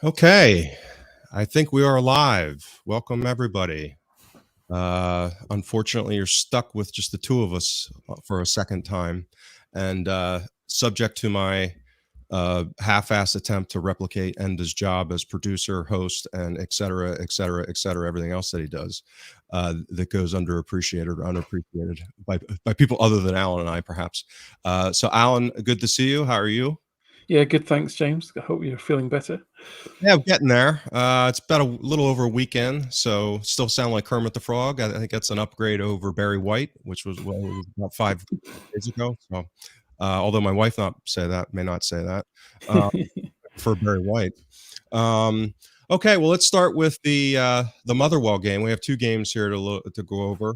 Okay, I think we are live. Welcome, everybody. Unfortunately, you're stuck with just the two of us for a second time, and subject to my half-ass attempt to replicate Enda's job as producer, host, and et cetera, et cetera, et cetera, everything else that he does that goes underappreciated or unappreciated by people other than Alan and I, perhaps. So, Alan, good to see you. How are you? Yeah, good. Thanks, James. I hope you're feeling better. Yeah, I'm getting there. It's about a little over a weekend, so still sound like Kermit the Frog. I think that's an upgrade over Barry White, which was about 5 days ago. So, although my wife may not say that for Barry White. Okay, well, let's start with the Motherwell game. We have two games here to go over.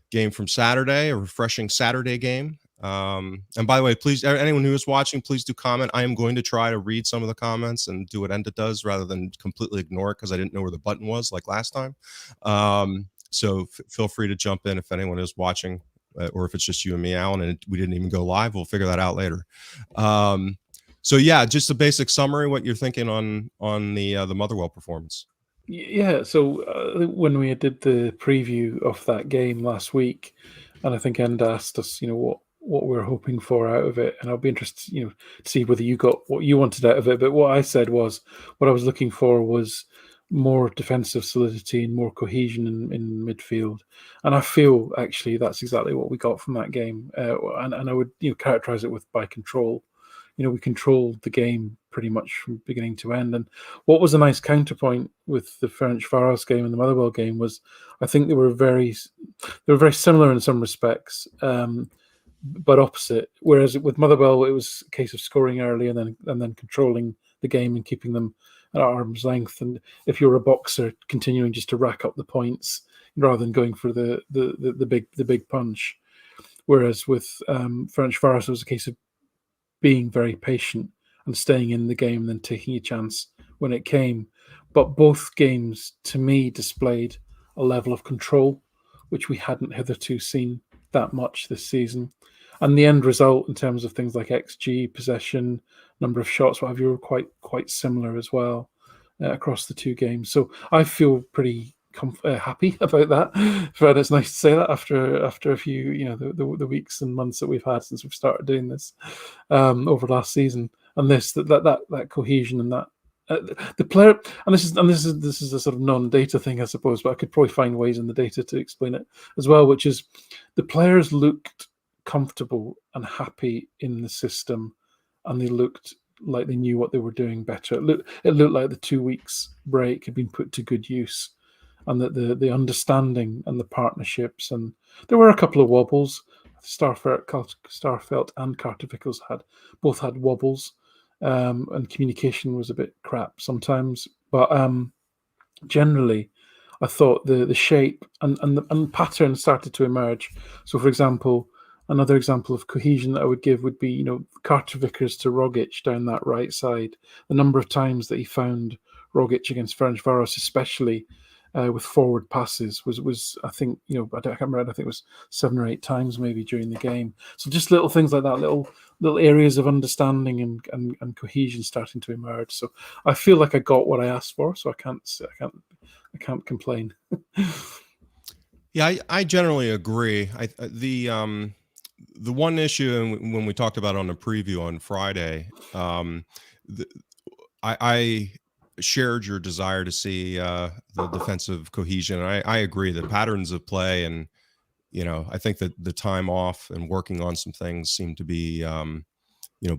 Game from Saturday, a refreshing Saturday game. And by the way, please, anyone who is watching, please do comment. I am going to try to read some of the comments and do what Enda does rather than completely ignore it because I didn't know where the button was like last time. So feel free to jump in if anyone is watching, or if it's just you and me, Alan, and we didn't even go live. We'll figure that out later. So yeah, just a basic summary, what you're thinking on the Motherwell performance. Yeah, so when we did the preview of that game last week, and I think End asked us, what we're hoping for out of it, and I'll be interested, to see whether you got what you wanted out of it. But what I said was, what I was looking for was more defensive solidity and more cohesion in midfield, and I feel actually that's exactly what we got from that game, and I would characterize it by control. We controlled the game pretty much from beginning to end. And what was a nice counterpoint with the Ferencvaros game and the Motherwell game was, I think they were very similar in some respects, but opposite. Whereas with Motherwell, it was a case of scoring early and then controlling the game and keeping them at arm's length. And if you're a boxer, continuing just to rack up the points rather than going for the big punch. Whereas with Ferencvaros, it was a case of being very patient and staying in the game and then taking a chance when it came. But both games, to me, displayed a level of control, which we hadn't hitherto seen that much this season. And the end result in terms of things like XG, possession, number of shots, what have you, were quite similar as well across the two games. So I feel pretty happy about that. Fred, it's nice to say that after a few, the weeks and months that we've had since we've started doing this over last season, and that cohesion and that the player, and this is a sort of non-data thing, I suppose, but I could probably find ways in the data to explain it as well, which is the players looked comfortable and happy in the system, and they looked like they knew what they were doing better. It looked like the 2 weeks break had been put to good use, and that the understanding and the partnerships, and there were a couple of wobbles. Starfelt and Carter Vickers both had wobbles, and communication was a bit crap sometimes. But generally, I thought the shape and pattern started to emerge. So, for example, another example of cohesion that I would give would be, Carter Vickers to Rogic down that right side. The number of times that he found Rogic against Ferencvaros, especially with forward passes, was I think, I can't remember, I think it was 7 or 8 times maybe during the game. So just little things like that, little areas of understanding and cohesion starting to emerge. So I feel like I got what I asked for, so I can't complain. Yeah, I generally agree. The one issue, and when we talked about it on the preview on Friday, I shared your desire to see the defensive cohesion. I agree that patterns of play, and I think that the time off and working on some things seem to be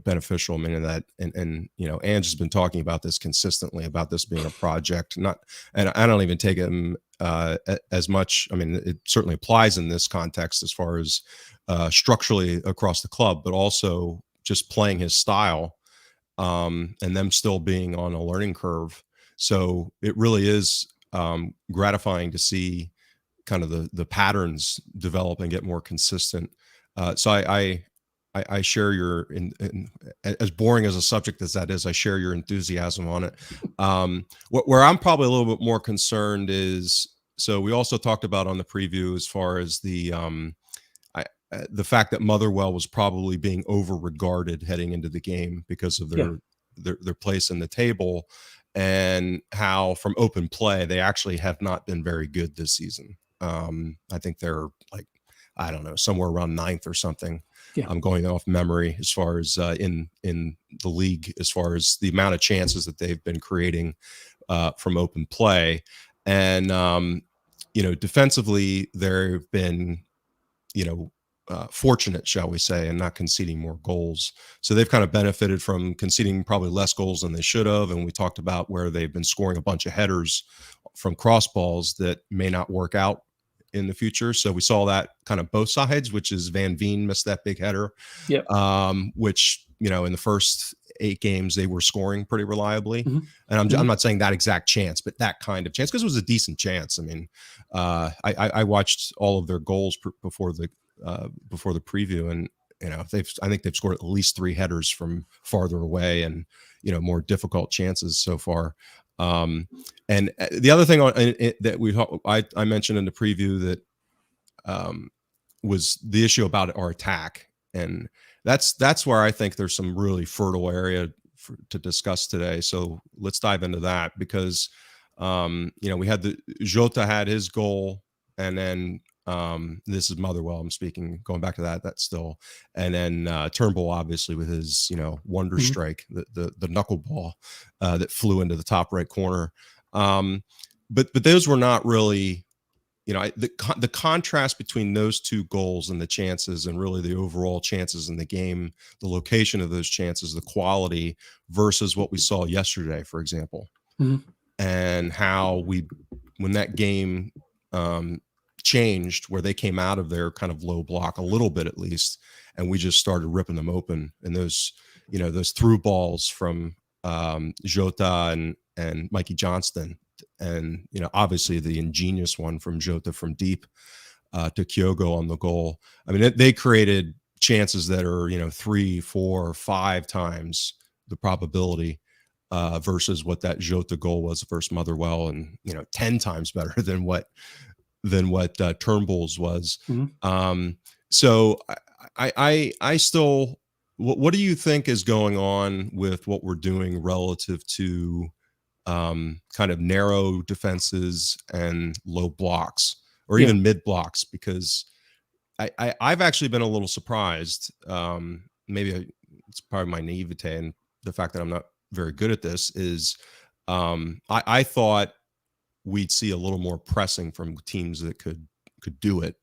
beneficial. I mean, in that, and Ange has been talking about this consistently, about this being a project. And I don't even take him as much. I mean, it certainly applies in this context as far as structurally across the club, but also just playing his style. And them still being on a learning curve. So it really is gratifying to see kind of the patterns develop and get more consistent. So I share your, as boring as a subject as that is, I share your enthusiasm on it. Where I'm probably a little bit more concerned is, so we also talked about on the preview as far as the fact that Motherwell was probably being over-regarded heading into the game because of their their place in the table, and how from open play they actually have not been very good this season. I think they're like, I don't know, somewhere around 9th or something. Yeah. I'm going off memory as far as in the league, as far as the amount of chances that they've been creating from open play. And defensively, they've been fortunate, shall we say, and not conceding more goals. So they've kind of benefited from conceding probably less goals than they should have. And we talked about where they've been scoring a bunch of headers from cross balls that may not work out in the future. So we saw that kind of both sides, which is Van Veen missed that big header, which, in the first 8 games, they were scoring pretty reliably. Mm-hmm. And I'm not saying that exact chance, but that kind of chance, because it was a decent chance. I mean, I watched all of their goals before the preview, and I think they've scored at least 3 headers from farther away, and more difficult chances so far. And the other thing that I mentioned in the preview that was the issue about our attack, and that's where I think there's some really fertile area to discuss today. So let's dive into that, because we had Jota had his goal, and then this is Motherwell, I'm speaking, going back to that still, and then Turnbull obviously with his wonder strike, the knuckleball that flew into the top right corner. But those were not really, the contrast between those 2 goals and the chances, and really the overall chances in the game, the location of those chances, the quality, versus what we saw yesterday, for example, and how when that game changed, where they came out of their kind of low block a little bit at least, and we just started ripping them open, and those through balls from Jota and Mikey Johnston, and obviously the ingenious one from Jota from deep to Kyogo on the goal. I mean, they created chances that are 3, 4, 5 times the probability versus what that Jota goal was versus Motherwell, and 10 times better than what Turnbull's was. So I still, what do you think is going on with what we're doing relative to kind of narrow defenses and low blocks, or even mid blocks? Because I've actually been a little surprised. Maybe it's probably my naivete and the fact that I'm not very good at this, is I thought we'd see a little more pressing from teams that could do it.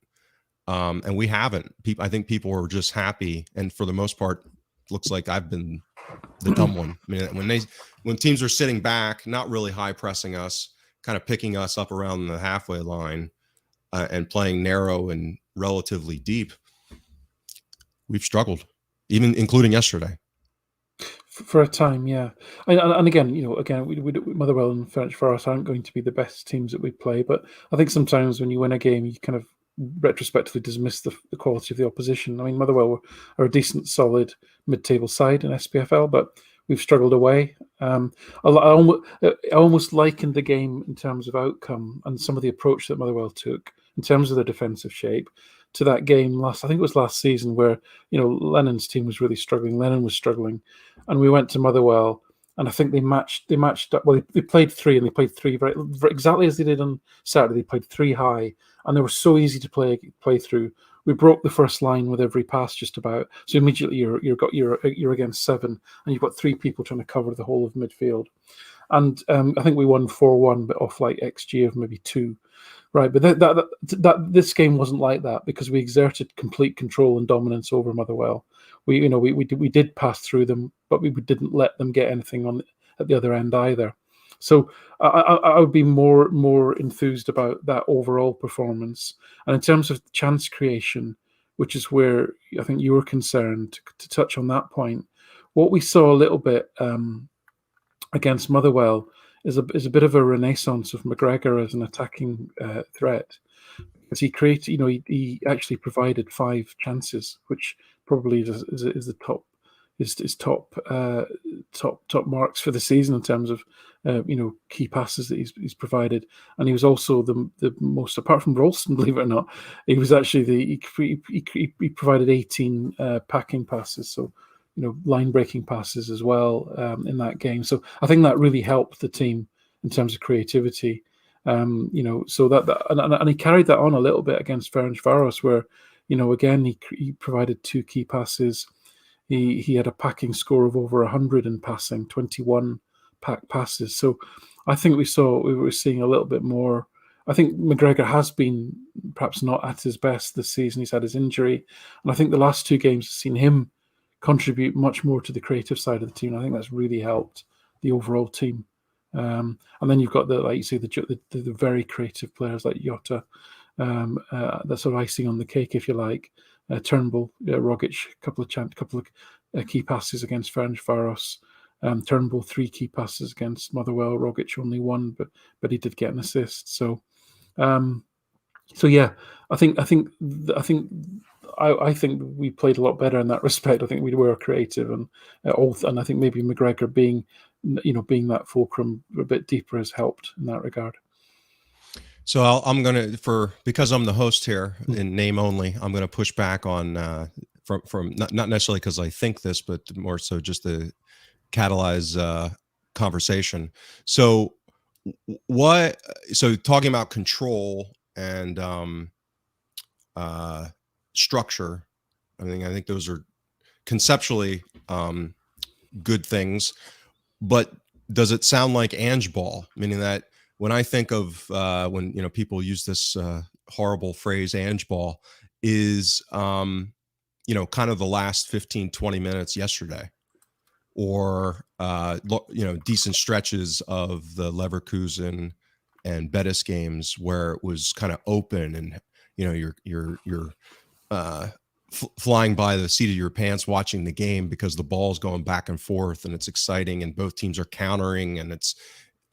And we haven't. I think people are just happy. And for the most part, looks like I've been the dumb one. I mean, when teams are sitting back, not really high pressing us, kind of picking us up around the halfway line, and playing narrow and relatively deep, we've struggled, even including yesterday. For a time, yeah. And again, Motherwell and Ferencvaros aren't going to be the best teams that we play, but I think sometimes when you win a game, you kind of retrospectively dismiss the quality of the opposition. I mean, Motherwell are a decent, solid mid-table side in SPFL, but we've struggled away. I almost likened the game in terms of outcome and some of the approach that Motherwell took in terms of their defensive shape to that game I think it was last season, where Lennon's team was really struggling. Lennon was struggling, and we went to Motherwell, and I think they matched up. Well, they played 3, and they played 3 very exactly as they did on Saturday. They played 3 high, and they were so easy to play through. We broke the first line with every pass just about. So immediately you're against 7, and you've got 3 people trying to cover the whole of midfield. And I think we won 4-1, but off like XG of maybe 2. Right, but that this game wasn't like that, because we exerted complete control and dominance over Motherwell. We did pass through them, but we didn't let them get anything at the other end either. So I would be more enthused about that overall performance. And in terms of chance creation, which is where I think you were concerned, to touch on that point, what we saw a little bit against Motherwell is a bit of a renaissance of McGregor as an attacking threat, because he created, he actually provided 5 chances, which probably is the top marks for the season in terms of key passes that he's provided. And he was also the most, apart from Ralston, believe it or not, he was actually he provided 18 packing passes, so line breaking passes as well in that game. So I think that really helped the team in terms of creativity. So and he carried that on a little bit against Ferencvaros, where again he provided 2 key passes. He had a packing score of over 100 in passing, 21 pack passes. So I think we were seeing a little bit more. I think McGregor has been perhaps not at his best this season. He's had his injury, and I think the last 2 games have seen him contribute much more to the creative side of the team. I think that's really helped the overall team. And then you've got like you say, the very creative players like Jota. That's sort of icing on the cake, if you like. Turnbull, Rogic, couple of key passes against Ferencvaros. Turnbull 3 key passes against Motherwell. Rogic only 1, but he did get an assist. So yeah, I think we played a lot better in that respect. I think we were creative, and I think maybe McGregor being that fulcrum a bit deeper has helped in that regard. So I'm going to, because I'm the host here in name only, I'm going to push back on from not necessarily because I think this, but more so just to catalyze conversation. So talking about control and structure, I think those are conceptually good things, but does it sound like Angeball? Meaning that when I think of when people use this horrible phrase Angeball, is kind of the last 15-20 minutes yesterday, or decent stretches of the Leverkusen and Betis games where it was kind of open, and you're flying by the seat of your pants watching the game because the ball's going back and forth and it's exciting and both teams are countering, and it's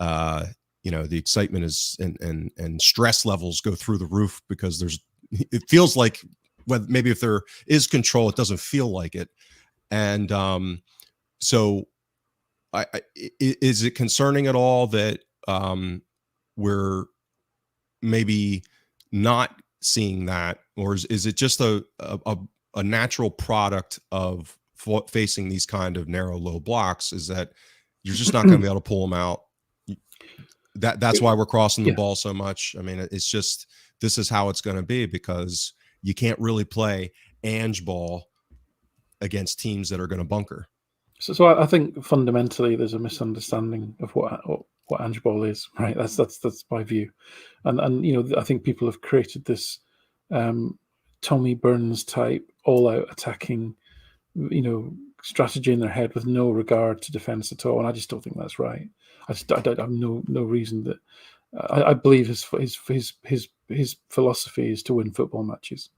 the excitement is and stress levels go through the roof because it feels like maybe if there is control, it doesn't feel like it. And so is it concerning at all that we're maybe not seeing that, or is it just a natural product of facing these kind of narrow, low blocks, is that you're just not going to be able to pull them out? That's why we're crossing the ball so much. I mean, it's just, this is how it's going to be, because you can't really play Angeball against teams that are going to bunker. So I think fundamentally there's a misunderstanding of what Angeball is, right? That's my view, and I think people have created this Tommy Burns type all-out attacking, strategy in their head with no regard to defense at all, and I just don't think that's right. I have no reason that. I believe his philosophy is to win football matches,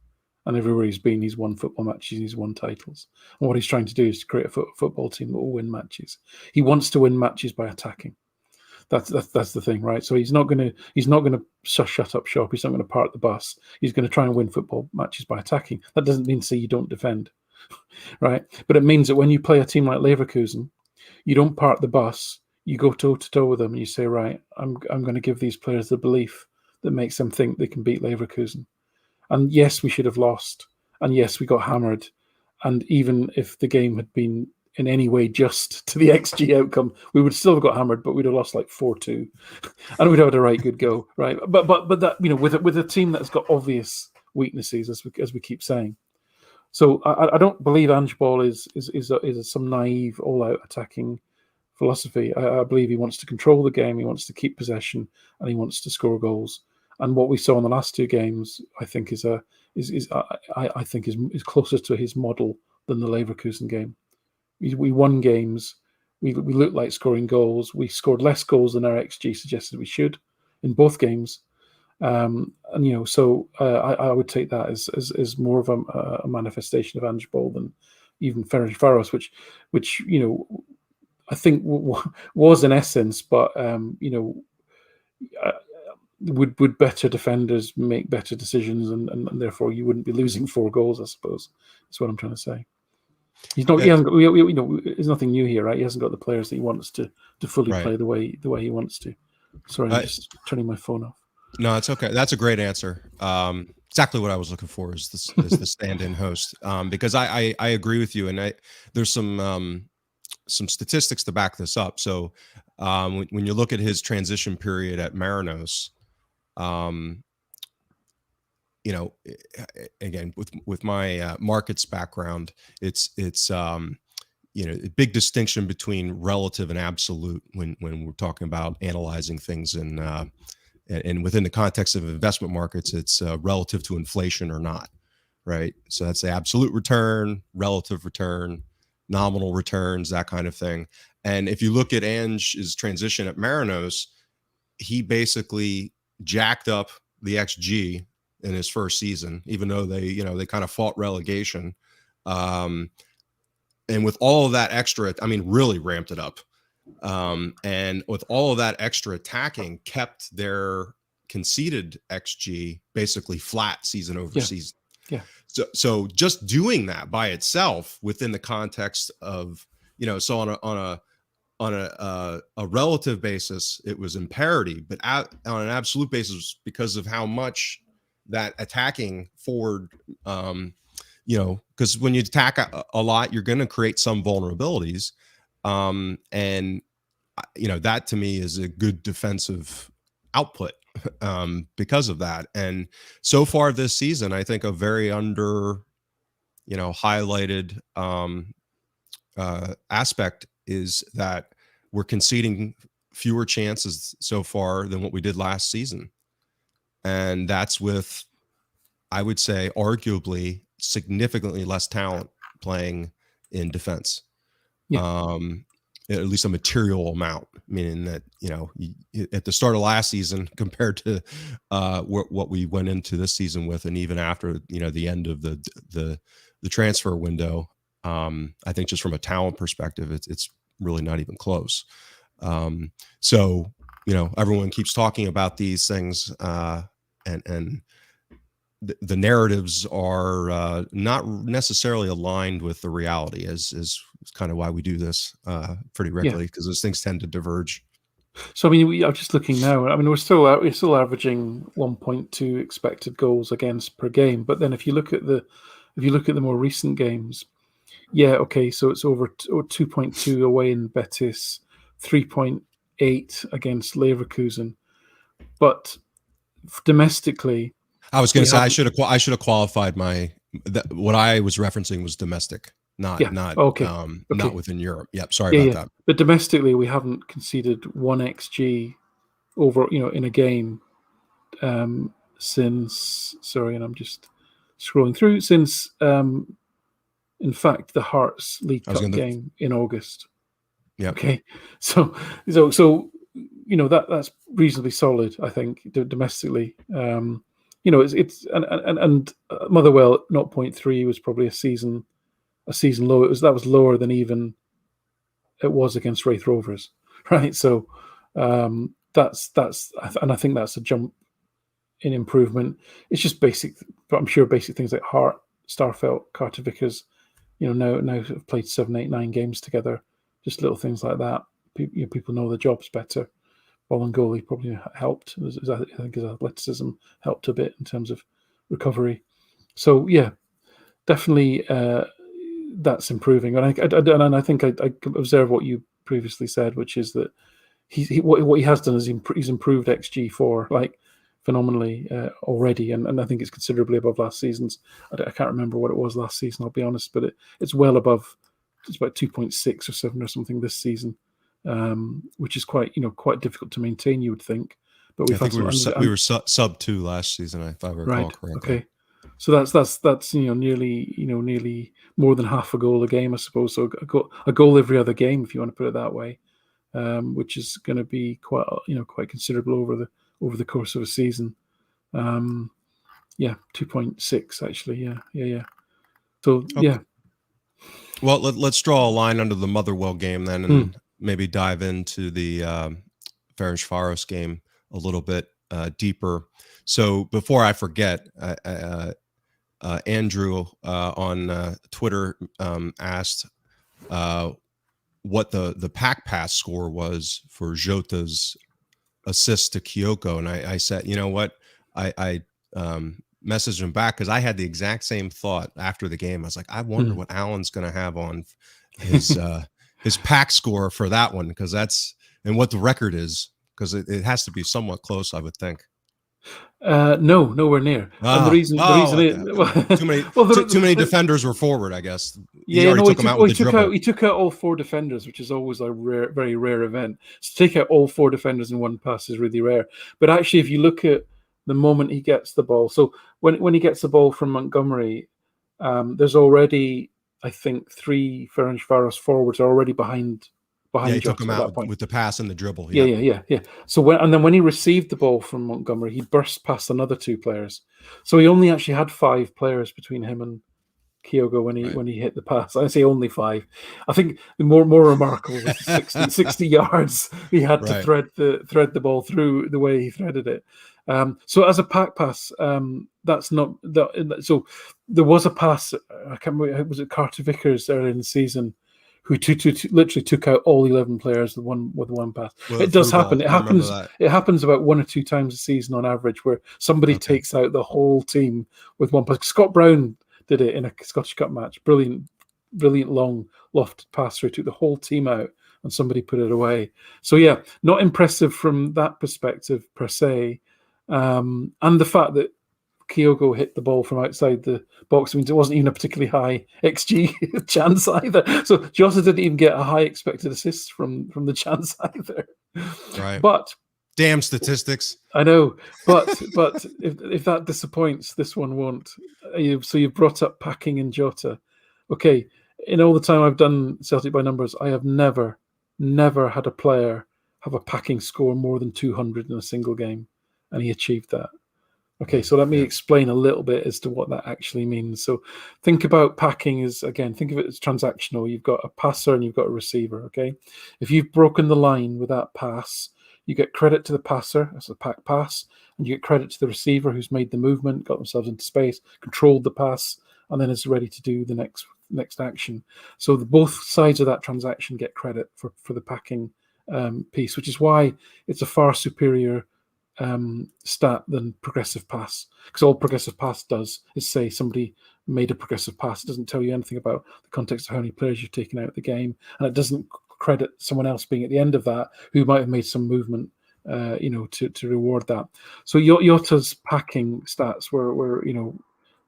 and everywhere he's been, he's won football matches, he's won titles, and what he's trying to do is to create a football team that will win matches. He wants to win matches by attacking. That's the thing, right? So he's not going to shut up shop. He's not going to park the bus. He's going to try and win football matches by attacking. That doesn't mean to say you don't defend, right? But it means that when you play a team like Leverkusen, you don't park the bus. You go toe to toe with them, and you say, right, I'm going to give these players the belief that makes them think they can beat Leverkusen. And yes, we should have lost, and yes, we got hammered. And even if the game had been in any way just to the XG outcome, we would still have got hammered, but we'd have lost like 4-2, and we'd have had a right good go, right? But that, with a team that's got obvious weaknesses, as we keep saying. So I don't believe Angeball is some naive all-out attacking philosophy. I believe he wants to control the game, he wants to keep possession, and he wants to score goals. And what we saw in the last 2 games, I think is closer to his model than the Leverkusen game. We won games. We looked like scoring goals. We scored less goals than our XG suggested we should in both games. So I would take that as more of a manifestation of Angeball than even Ferencvaros, which I think was in essence, but would better defenders make better decisions, and therefore you wouldn't be losing 4 goals, I suppose. That's what I'm trying to say. He's not. He hasn't got. There's nothing new here, right? He hasn't got the players that he wants to fully play the way he wants to. Sorry, I'm just turning my phone off. No, it's okay. That's a great answer. Exactly what I was looking for is this is the stand-in host. Because I agree with you, and there's some statistics to back this up. So when you look at his transition period at Marinos, um, again with my markets background, it's a big distinction between relative and absolute when we're talking about analyzing things and within the context of investment markets, it's relative to inflation or not, right? So that's the absolute return, relative return, nominal returns, that kind of thing. And if you look at Ange's transition at Marinos, he basically jacked up the XG in his first season, even though they kind of fought relegation. And with all of that extra, I mean, really ramped it up. And with all of that extra attacking, kept their conceded XG basically flat season over season. Yeah. So just doing that by itself within the context of, so on a relative basis, it was in parity, but on an absolute basis, because of how much that attacking forward, because when you attack a lot, you're going to create some vulnerabilities. And that to me is a good defensive output because of that. And so far this season, I think a very highlighted aspect is that we're conceding fewer chances so far than what we did last season. And that's with, I would say, arguably significantly less talent playing in defense. Yeah. At least a material amount, meaning that, at the start of last season compared to what we went into this season with, and even after, the end of the transfer window, I think just from a talent perspective, it's really not even close. So, everyone keeps talking about these things, and the narratives are not necessarily aligned with the reality, is kind of why we do this pretty regularly, because those things tend to diverge. So I mean, I'm just looking now. I mean, we're still averaging 1.2 expected goals against per game. But then if you look at the more recent games, okay, so it's over 2.2 away in Betis, 3.8 against Leverkusen, but domestically, I was going to say I should have qualified what I was referencing was domestic, not within Europe. Yep, sorry about that. But domestically, we haven't conceded 1 xG over in a game since. Sorry, and I'm just scrolling through since. In fact, the Hearts League Cup game in August. Yeah. Okay. So that's reasonably solid, I think, domestically. It's and Motherwell 0.3 was probably a season low. That was lower than even it was against Wraith Rovers, right? So that's and I think that's a jump in improvement. It's just basic, but I'm sure basic things like Hart, Starfelt, Carter Vickers, now have played 7, 8, 9 games together. Just little things like that. People know their jobs better. Ball and goalie probably helped. I think his athleticism helped a bit in terms of recovery. So yeah, definitely that's improving. And I think I observe what you previously said, which is that what he has done is he's improved XG4 like phenomenally already, and I think it's considerably above last season's. I can't remember what it was last season, I'll be honest, but it's well above. It's about 2.6 or 7 or something this season, which is quite difficult to maintain, you would think. But I think we were sub 2 last season, if I recall correctly. Okay, so that's nearly more than half a goal a game, I suppose. So a goal every other game, if you want to put it that way, which is going to be quite considerable over the course of a season. 2.6 actually. Yeah. So okay. Yeah. Well, let's draw a line under the Motherwell game then, and maybe dive into the Ferencvaros game a little bit deeper. So before I forget, Andrew on Twitter asked what the pack pass score was for Jota's assist to Kyoko, and I said, you know what, I messaged him back because I had the exact same thought after the game. I was like, I wonder what Alan's going to have on his pack score for that one, because that's, and what the record is, because it has to be somewhat close, I would think. No, nowhere near. And the reason is, too many defenders were forward, I guess. He took out all 4 defenders, which is always a very rare event. So to take out all 4 defenders in one pass is really rare. But actually, if you look at the moment he gets the ball, so when he gets the ball from Montgomery, there's already, I think, 3 Ferencvaros forwards are already behind he took him out with the pass and the dribble. Yeah. So when he received the ball from Montgomery, he burst past another 2 players. So he only actually had 5 players between him and Kyogo when he hit the pass. I say only 5. I think the more remarkable was the 60 yards he had to thread the ball through the way he threaded it. So as a pack pass, that's not that. So there was a pass. I can't remember. Was it Carter Vickers earlier in the season, who literally took out all 11 players with one pass. It does happen. It happens. It happens about 1 or 2 times a season on average, where somebody takes out the whole team with one pass. Scott Brown did it in a Scottish Cup match. Brilliant long lofted pass through, took the whole team out, and somebody put it away. So yeah, not impressive from that perspective per se. And the fact that Kyogo hit the ball from outside the box means it wasn't even a particularly high XG chance either. So Jota didn't even get a high expected assist from the chance either. Right. But damn statistics. I know. But if that disappoints, this one won't. So you've brought up Packing and Jota. Okay. In all the time I've done Celtic by numbers, I have never had a player have a Packing score more than 200 in a single game. And he achieved that. Okay, so let me explain a little bit as to what that actually means. So think about Packing as, again, think of it as transactional. You've got a passer and you've got a receiver, okay? If you've broken the line with that pass, you get credit to the passer, that's a pack pass, and you get credit to the receiver who's made the movement, got themselves into space, controlled the pass, and then is ready to do the next action. So both sides of that transaction get credit for the Packing piece, which is why it's a far superior stat than progressive pass, because all progressive pass does is say somebody made a progressive pass. It doesn't tell you anything about the context of how many players you've taken out of the game, and it doesn't credit someone else being at the end of that who might have made some movement to reward that. So Jota's Packing stats were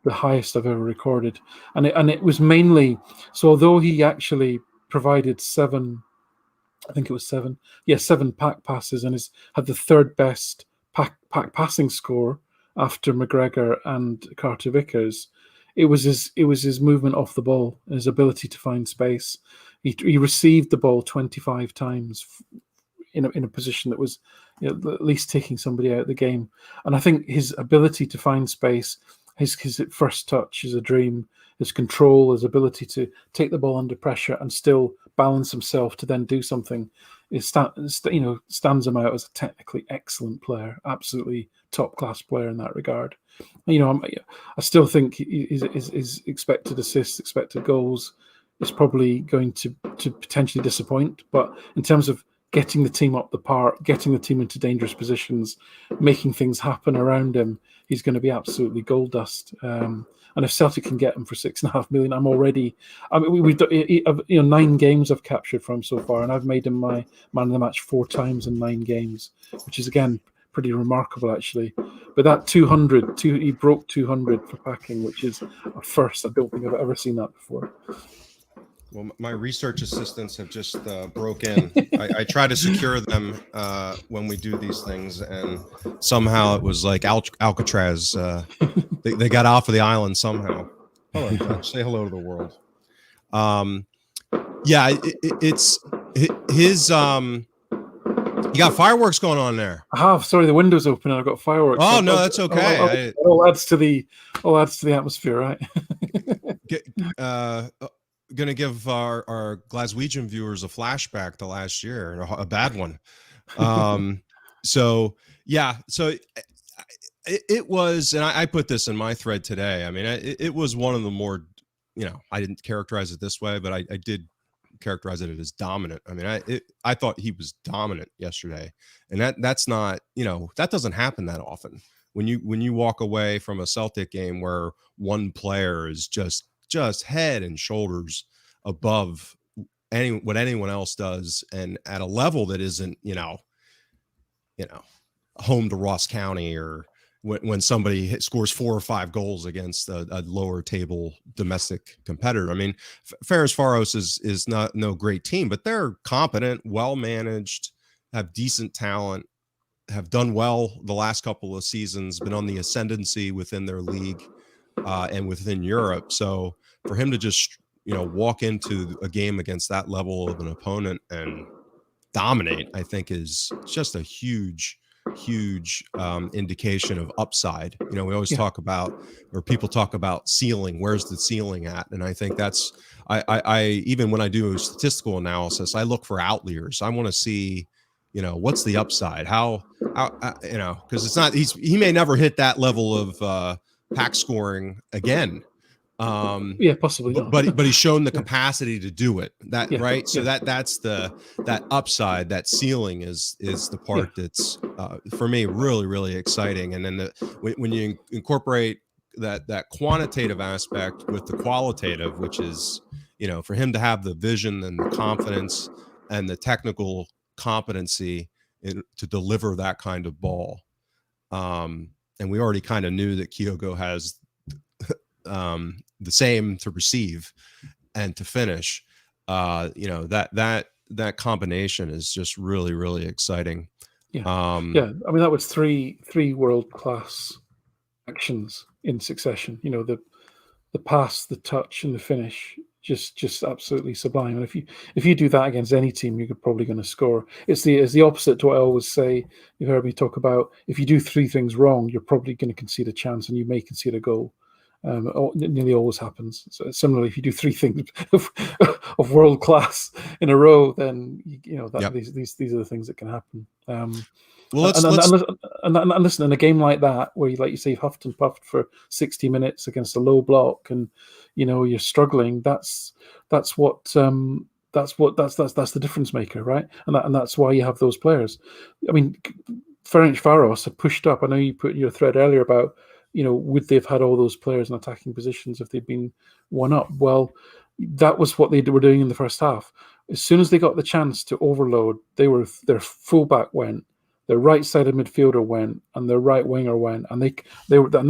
the highest I've ever recorded, and it was mainly, so although he actually provided 7, I think it was 7 pack passes, and had the 3rd best pack passing score after McGregor and Carter Vickers, it was his movement off the ball and his ability to find space. He received the ball 25 times in a position that was at least taking somebody out of the game. And I think his ability to find space, his first touch is a dream. His control, his ability to take the ball under pressure and still balance himself to then do something, stands him out as a technically excellent player, absolutely top class player in that regard. I still think his expected assists, expected goals is probably going to potentially disappoint. But in terms of getting the team up the park, getting the team into dangerous positions, making things happen around him, he's going to be absolutely gold dust. And if Celtic can get him for $6.5 million, I'm already. I mean, we've done, 9 games I've captured from him so far, and I've made him my man of the match 4 times in 9 games, which is again pretty remarkable actually. But that 200, he broke 200 for Packing, which is a first. I don't think I've ever seen that before. Well, my research assistants have just broke in. I try to secure them when we do these things, and somehow it was like Alcatraz. They got off of the island somehow. Hello, Josh. Say hello to the world. It's his. You got fireworks going on there. I have. Sorry, the window's open and I've got fireworks. Oh, no, that's okay. It all adds to the atmosphere, right? Going to give our Glaswegian viewers a flashback to last year, a bad one. So it was, and I put this in my thread today. I mean, it was one of the more, I didn't characterize it this way, but I did characterize it as dominant. I mean, I thought he was dominant yesterday, and that's not, that doesn't happen that often. When you walk away from a Celtic game where one player is just head and shoulders above what anyone else does, and at a level that isn't, home to Ross County, or when somebody scores 4 or 5 goals against a lower table domestic competitor. I mean, Ferencvaros is not no great team, but they're competent, well managed, have decent talent, have done well the last couple of seasons, been on the ascendancy within their league and within Europe. So for him to just walk into a game against that level of an opponent and dominate, I think is just a huge indication of upside. We always talk about, or people talk about ceiling. Where's the ceiling at? And I think that's, I even when I do statistical analysis, I look for outliers. I want to see, what's the upside? How because it's not, he may never hit that level of pack scoring again. Possibly not. but he's shown the capacity to do it. Right. So that's that upside, that ceiling is the part that's for me really, really exciting. And then when you incorporate that quantitative aspect with the qualitative, which is, for him to have the vision and the confidence and the technical competency to deliver that kind of ball. And we already kind of knew that Kyogo has the same to receive and to finish. That combination is just really, really exciting. I mean, that was three world-class actions in succession. The pass, the touch, and the finish, just absolutely sublime. And if you do that against any team, you're probably going to score. It's the opposite to what I always say. You've heard me talk about, if you do 3 things wrong, you're probably going to concede a chance, and you may concede a goal. It nearly always happens. So similarly, if you do 3 things of world class in a row, then these are the things that can happen. Well, listen, in a game like that, where you say, you've huffed and puffed for 60 minutes against a low block, and you're struggling. That's the difference maker, right? And that's why you have those players. I mean, Ferencvaros had pushed up. I know you put in your thread earlier about, would they have had all those players in attacking positions if they'd been one up? Well, that was what they were doing in the first half. As soon as they got the chance to overload, their fullback went, their right-sided midfielder went, and their right winger went, and they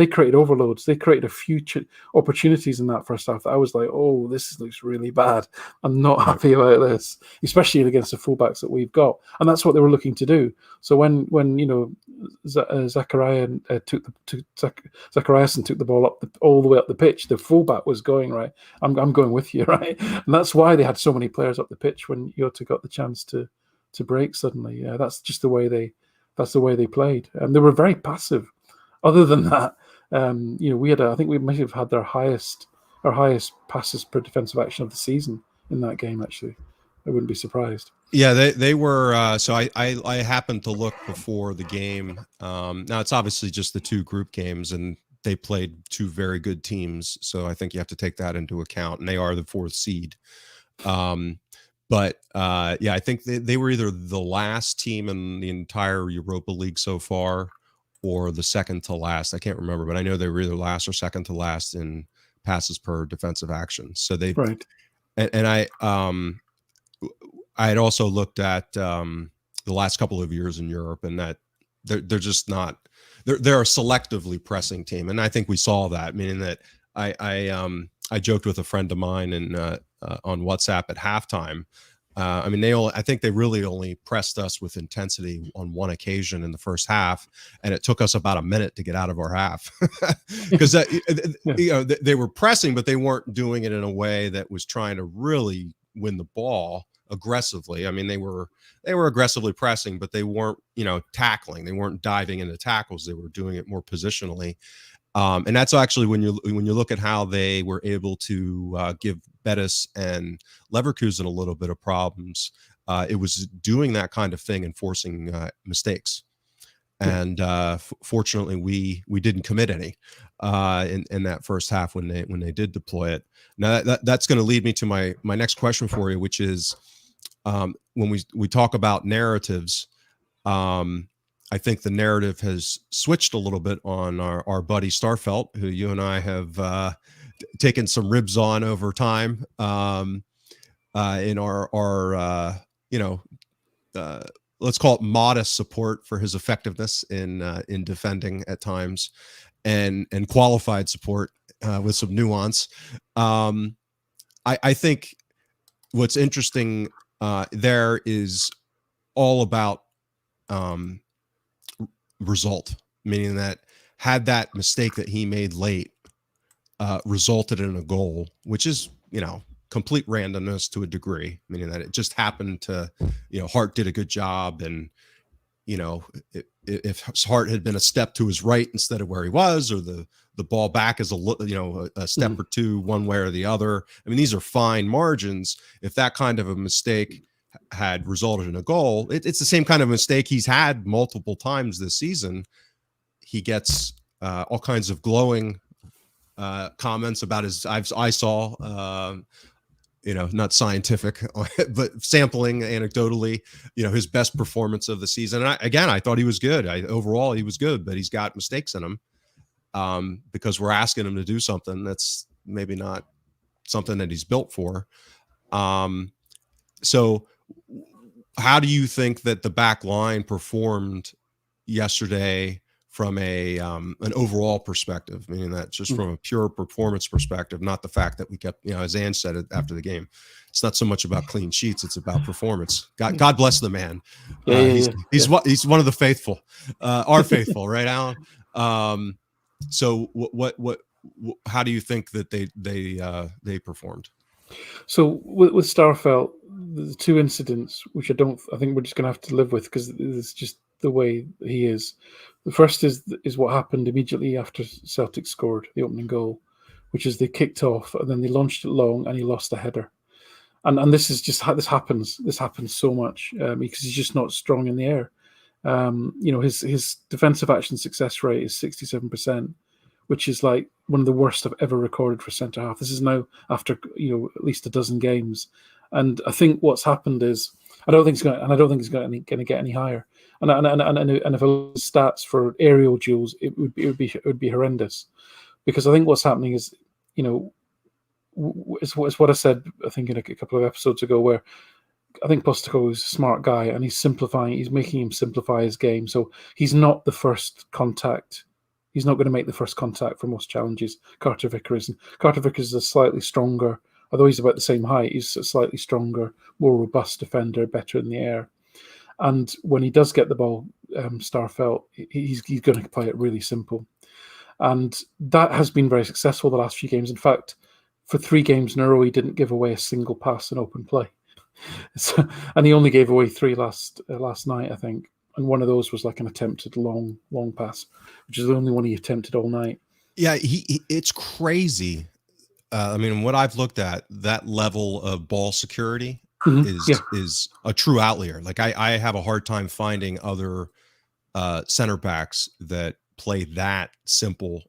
created overloads. They created a few opportunities in that first half that I was like, oh, this looks really bad. I'm not happy about this, especially against the fullbacks that we've got. And that's what they were looking to do. So when Zachariasen took the ball up all the way up the pitch, the fullback was going, right, I'm going with you, right? And that's why they had so many players up the pitch when Jota got the chance to break suddenly. That's just the way they played, and they were very passive. Other than that, I think we might have had our highest passes per defensive action of the season in that game. Actually, I wouldn't be surprised. Yeah, they were. So I happened to look before the game. Now it's obviously just the 2 group games, and they played 2 very good teams. So I think you have to take that into account, and they are the 4th seed. But I think they were either the last team in the entire Europa League so far, or the second to last. I can't remember, but I know they were either last or second to last in passes per defensive action. So they, right. And I had also looked at the last couple of years in Europe, and that they're just not. They're a selectively pressing team, and I think we saw that. Meaning that I joked with a friend of mine on WhatsApp at halftime. I think they really only pressed us with intensity on one occasion in the first half, and it took us about a minute to get out of our half because they were pressing, but they weren't doing it in a way that was trying to really win the ball aggressively. I mean, they were aggressively pressing, but they weren't, tackling. They weren't diving into tackles. They were doing it more positionally. And that's actually when you look at how they were able to give Betis and Leverkusen a little bit of problems. It was doing that kind of thing and forcing mistakes. and fortunately we didn't commit any in that first half when they did deploy it. Now that's going to lead me to my next question for you, which is when we talk about narratives. I think the narrative has switched a little bit on our buddy Starfelt, who you and I have taken some ribs on over time in our let's call it modest support for his effectiveness in defending at times, and qualified support with some nuance. I think what's interesting there is all about result, meaning that had that mistake that he made late resulted in a goal, which is, complete randomness to a degree, meaning that it just happened to, Hart did a good job. And, if Hart had been a step to his right instead of where he was, or the ball back is a step or two, one way or the other. I mean, these are fine margins. If that kind of a mistake had resulted in a goal, it's the same kind of mistake he's had multiple times this season. He gets all kinds of glowing comments about his, I saw, not scientific, but sampling anecdotally, his best performance of the season. And I thought he was good. Overall, he was good, but he's got mistakes in him because we're asking him to do something that's maybe not something that he's built for. So how do you think that the back line performed yesterday from an overall perspective, meaning that just from a pure performance perspective, not the fact that we kept, as Ange said it after the game, it's not so much about clean sheets, it's about performance. God bless the man. He's one of the faithful, our faithful, right, Alan? So what how do you think that they performed? So with Starfelt, the two incidents, which I think we're just going to have to live with because it's just the way he is. The first is what happened immediately after Celtic scored the opening goal, which is they kicked off and then they launched it long and he lost a header. And this is just this happens so much because he's just not strong in the air. His defensive action success rate is 67%, which is like one of the worst I've ever recorded for centre half. This is now after at least a dozen games, and I think what's happened is I don't think he's going to get any higher. And if I look at stats for aerial duels, it would be horrendous, because I think what's happening is it's what I said I think in a couple of episodes ago, where I think Postecoglou is a smart guy and he's making him simplify his game, so he's not the first contact. He's not going to make the first contact for most challenges. Carter Vickers is a slightly stronger, although he's about the same height, he's a slightly stronger, more robust defender, better in the air. And when he does get the ball, Starfelt, he's going to play it really simple. And that has been very successful the last few games. In fact, for 3 games in a row, he didn't give away a single pass in open play. And he only gave away 3 last night, I think. And one of those was like an attempted long pass, which is the only one he attempted all night. Yeah, it's crazy. I mean, what I've looked at, that level of ball security is a true outlier. Like I have a hard time finding other center backs that play that simple.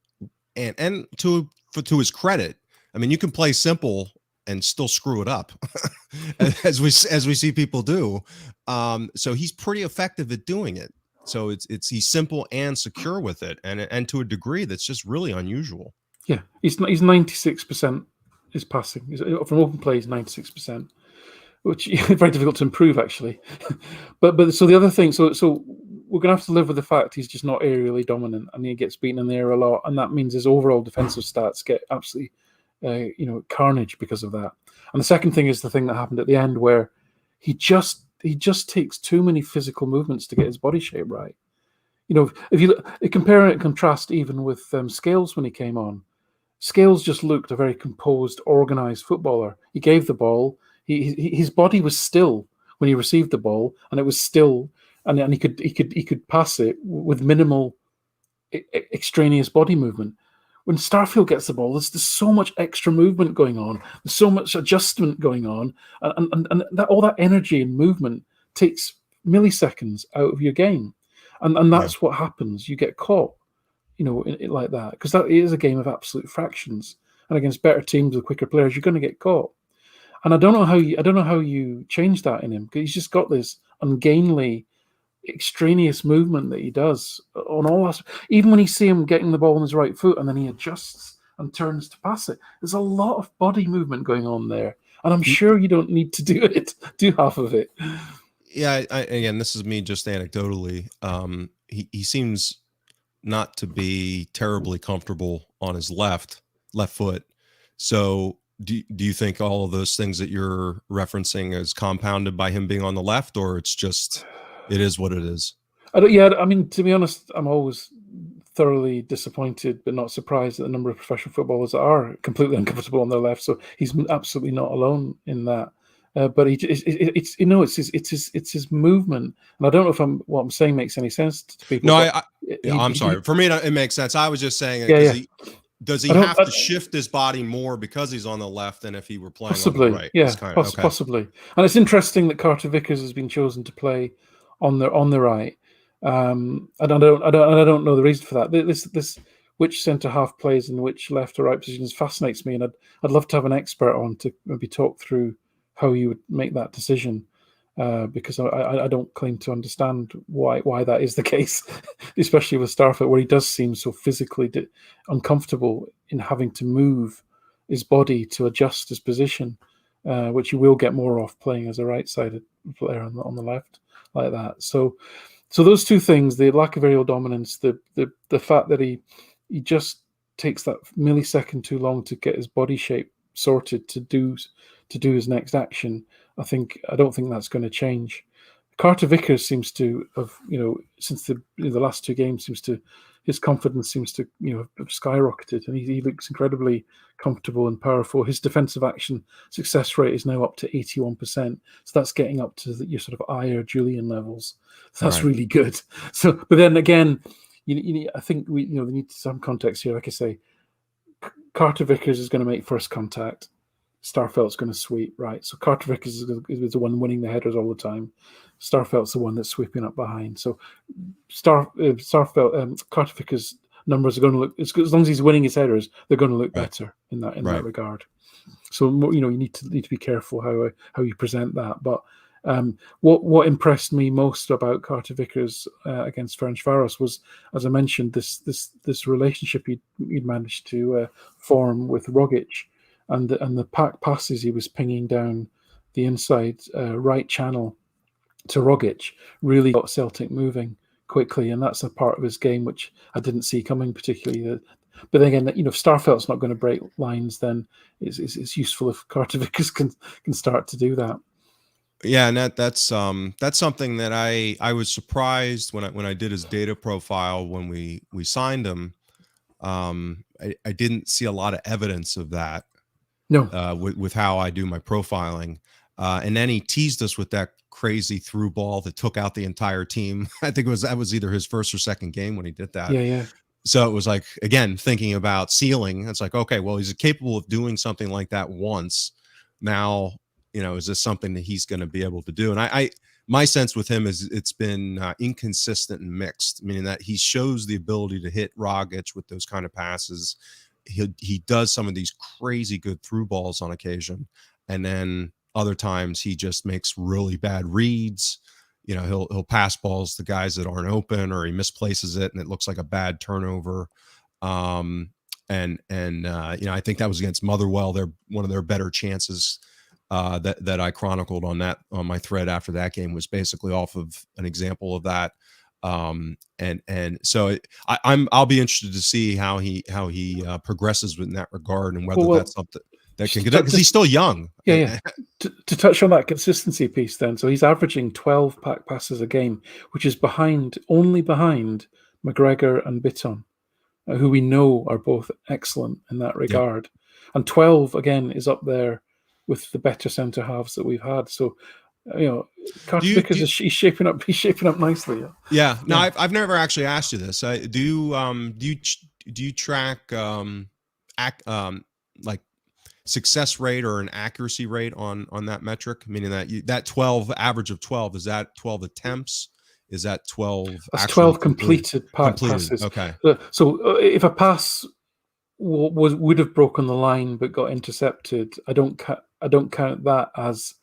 And to his credit, I mean, you can play simple and still screw it up, as we see people do. So he's pretty effective at doing it. So he's simple and secure with it, and to a degree that's just really unusual. Yeah, he's 96% is passing. From open play, he's 96%, which is very difficult to improve actually. but so the other thing, so we're gonna have to live with the fact he's just not aerially dominant, and he gets beaten in the air a lot, and that means his overall defensive stats get absolutely carnage because of that. And the second thing is the thing that happened at the end, where he just takes too many physical movements to get his body shape right. If you compare and contrast even with Scales when he came on, Scales just looked a very composed, organized footballer. He gave the ball. His body was still when he received the ball, and it was still, and he could pass it with minimal extraneous body movement. When Starfield gets the ball, there's so much extra movement going on. There's so much adjustment going on, and that all that energy and movement takes milliseconds out of your game. and Yeah. that's what happens. You get caught, like that, because that is a game of absolute fractions. And against better teams with quicker players, you're going to get caught. And I don't know how you change that in him, because he's just got this ungainly, extraneous movement that he does on all that. Even when you see him getting the ball on his right foot and then he adjusts and turns to pass it, there's a lot of body movement going on there. And I'm sure you don't need to do half of it. Yeah. Again, this is me just anecdotally. He seems not to be terribly comfortable on his left foot. So do you think all of those things that you're referencing is compounded by him being on the left, or it is what it is? I mean, to be honest, I'm always thoroughly disappointed but not surprised at the number of professional footballers that are completely uncomfortable on their left. So he's absolutely not alone in that. But it's his movement, and I don't know if what I'm saying makes any sense to people. No, I'm sorry. For me, it makes sense. I was just saying it Yeah, because yeah. does he have to shift his body more because he's on the left than if he were playing on the right? Yeah, Okay. possibly. And it's interesting that Carter Vickers has been chosen to play on the right. And I don't know the reason for that. This which centre half plays in which left or right positions fascinates me, and I'd love to have an expert on to maybe talk through how you would make that decision. Because I don't claim to understand why that is the case, especially with Starfelt, where he does seem so physically uncomfortable in having to move his body to adjust his position, which you will get more of playing as a right-sided player on the left like that. So those two things, the lack of aerial dominance, the fact that he just takes that millisecond too long to get his body shape sorted to do his next action, I don't think that's going to change. Carter Vickers seems to have, since the last two games, his confidence seems to have skyrocketed, and he looks incredibly comfortable and powerful. His defensive action success rate is now up to 81%, so that's getting up to your sort of Ayer Julian levels. So that's really good. So, but then again, I think we need some context here. Like I say, Carter Vickers is going to make first contact. Starfelt's going to sweep, right? So Carter Vickers is the one winning the headers all the time. Starfelt's the one that's sweeping up behind. So Carter Vickers' numbers are going to look, as long as he's winning his headers, they're going to look better in that regard. So you need to be careful how you present that. But what impressed me most about Carter Vickers against Ferencvaros was, as I mentioned, this relationship he'd managed to form with Rogic. And the pack passes he was pinging down the inside right channel to Rogic really got Celtic moving quickly, and that's a part of his game which I didn't see coming particularly. But then again, if Starfelt's not going to break lines, then it's useful if Carter Vickers can start to do that. Yeah, and that's something that I was surprised when I did his data profile when we signed him. I didn't see a lot of evidence of that. No. With how I do my profiling. And then he teased us with that crazy through ball that took out the entire team. I think that was either his first or second game when he did that. Yeah. So it was like, again, thinking about ceiling, it's like, okay, well, he's capable of doing something like that once. Now, is this something that he's going to be able to do? And my sense with him is it's been inconsistent and mixed, meaning that he shows the ability to hit Rogic with those kind of passes. He does some of these crazy good through balls on occasion, and then other times he just makes really bad reads. He'll pass balls to guys that aren't open, or he misplaces it and it looks like a bad turnover. I think that was against Motherwell. They're one of their better chances that I chronicled on my thread after that game was basically off of an example of that. So I'll be interested to see how he progresses in that regard, and whether that's something that can get because he's still young. Yeah. To touch on that consistency piece, then, so he's averaging 12 pack passes a game, which is only behind McGregor and Bitton, who we know are both excellent in that regard. Yep. And 12 again is up there with the better centre halves that we've had. So, Carter Vickers he's shaping up nicely. Yeah. No, I've never actually asked you this. Do you track like success rate or an accuracy rate on that metric? Meaning that that 12 average of 12, is that 12 attempts? Is that 12 That's actually 12 completed passes. Okay. So if a pass would have broken the line but got intercepted, I don't count that as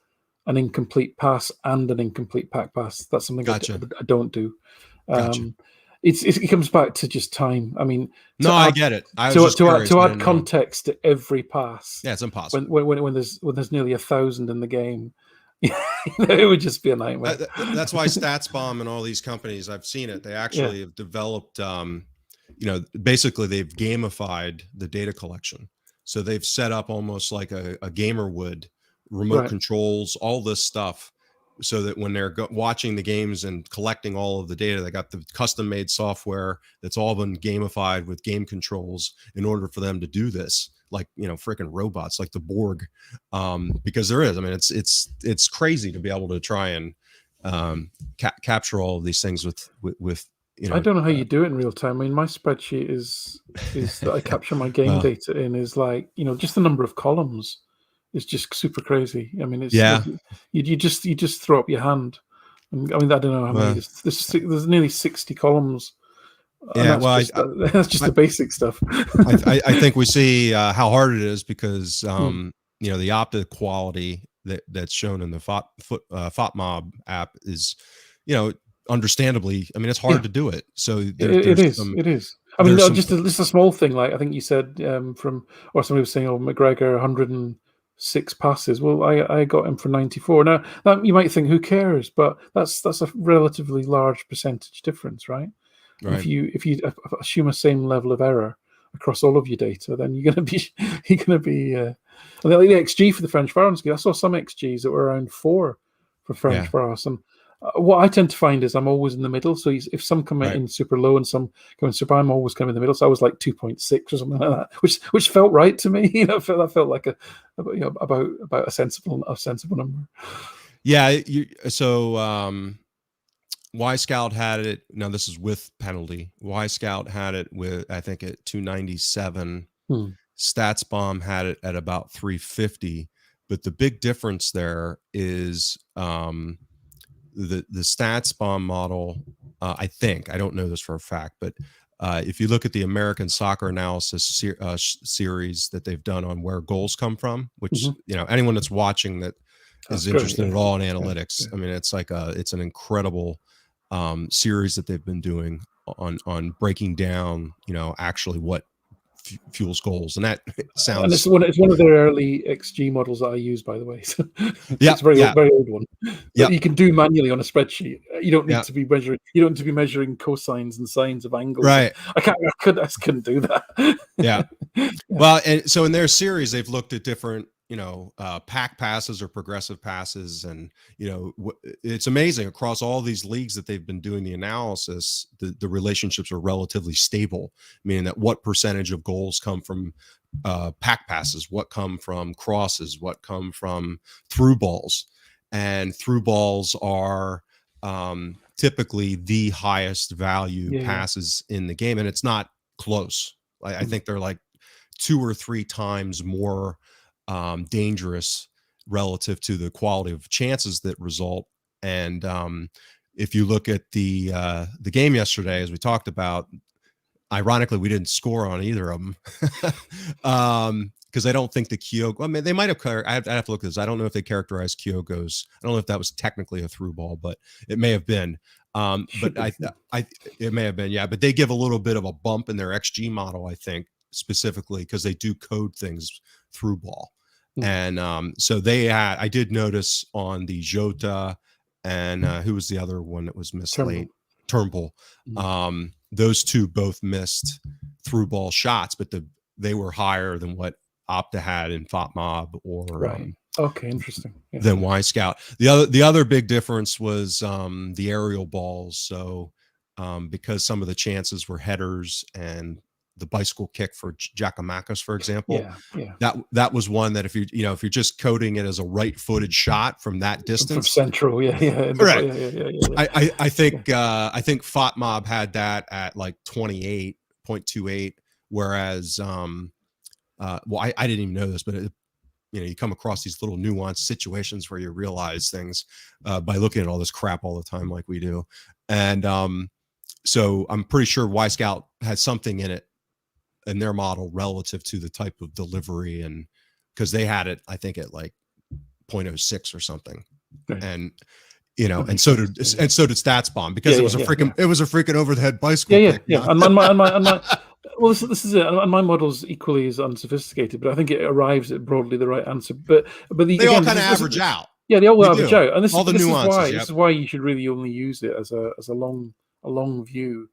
an incomplete pass and an incomplete pack pass. That's something Gotcha. I don't do. Gotcha. It comes back to just time. I mean, No, I get it. I was just curious. To add context to every pass. Yeah, it's impossible. When there's nearly 1,000 in the game, it would just be a nightmare. That's why StatsBomb and all these companies, I've seen it. They actually have developed, basically they've gamified the data collection. So they've set up almost like a gamer would, remote controls, all this stuff, so that when they're watching the games and collecting all of the data, they got the custom made software that's all been gamified with game controls in order for them to do this, like, freaking robots, like the Borg, because there is, I mean, it's crazy to be able to try and capture all of these things with I don't know how you do it in real time. I mean, my spreadsheet is that I capture my game data in is like, just the number of columns. It's just super crazy. I mean, it's you just throw up your hand. I mean, I don't know how many. There's nearly 60 columns. Yeah, that's just the basic stuff. I think we see how hard it is because the Opta quality that's shown in the FOTMob app is, understandably, I mean, it's hard to do it. So it is. I mean, just a small thing. Like I think you said or somebody was saying, McGregor 106 passes. Well, I got him for 94. Now you might think, who cares? But that's a relatively large percentage difference, right? Right. If you assume a same level of error across all of your data, then you're going to be the XG for the Ferencvaros. I saw some XGs that were around 4 for Ferencvaros, and what I tend to find is I'm always in the middle. So if some come in super low and some come in super, I'm always kind of in the middle. So I was like 2.6 or something like that, which felt right to me. That felt like about a sensible number. Yeah. Y-Scout had it. Now this is with penalty. Y-Scout had it with, I think, at 297. StatsBomb had it at about 350. But the big difference there is the StatsBomb model. I think, I don't know this for a fact, but if you look at the American Soccer Analysis series that they've done on where goals come from, which anyone that's watching that is interested at all in analytics, I mean, it's like it's an incredible series that they've been doing on breaking down, actually what fuels goals, and that sounds. And it's one of their early XG models that I use, by the way. So it's a very old one. That you can do manually on a spreadsheet. You don't need to be measuring. You don't need to be measuring cosines and sines of angles. Right. I couldn't do that. Yeah. Well, and so in their series, they've looked at different, pack passes or progressive passes. And, it's amazing across all these leagues that they've been doing the analysis, the relationships are relatively stable, meaning that what percentage of goals come from pack passes, what come from crosses, what come from through balls. And through balls are typically the highest value passes in the game. And it's not close. I think they're like 2 or 3 times more dangerous relative to the quality of chances that result. And if you look at the game yesterday, as we talked about, ironically, we didn't score on either of them because I don't think the Kyogo. I mean, they might have. I have to look at this. I don't know if they characterized Kyogo's. I don't know if that was technically a through ball, but it may have been. But it may have been. Yeah, but they give a little bit of a bump in their XG model, I think, specifically because they do code things through ball. And so I did notice on the Jota and who was the other one that was missed late? Turnbull. Those two both missed through ball shots, but they were higher than what Opta had in FOTMob or okay, interesting. Than Y-Scout. The other big difference was the aerial balls. So because some of the chances were headers and the bicycle kick for Giacomakis, for example, that was one that if you're just coding it as a right-footed shot from that distance, from central, correct. I think FOTMob had that at like 28.28, whereas I didn't even know this, but you come across these little nuanced situations where you realize things by looking at all this crap all the time like we do. And so I'm pretty sure Y Scout has something in it in their model relative to the type of delivery, and because they had it, I think, at like 0.06 or something. Right. And and so did StatsBomb, because it was a freaking over the head bicycle Yeah. kick. And my well, this is it. And my model's equally as unsophisticated, but I think it arrives at broadly the right answer. But they all kind of average out. Yeah, they all average out, and this is why you should really only use it as a long view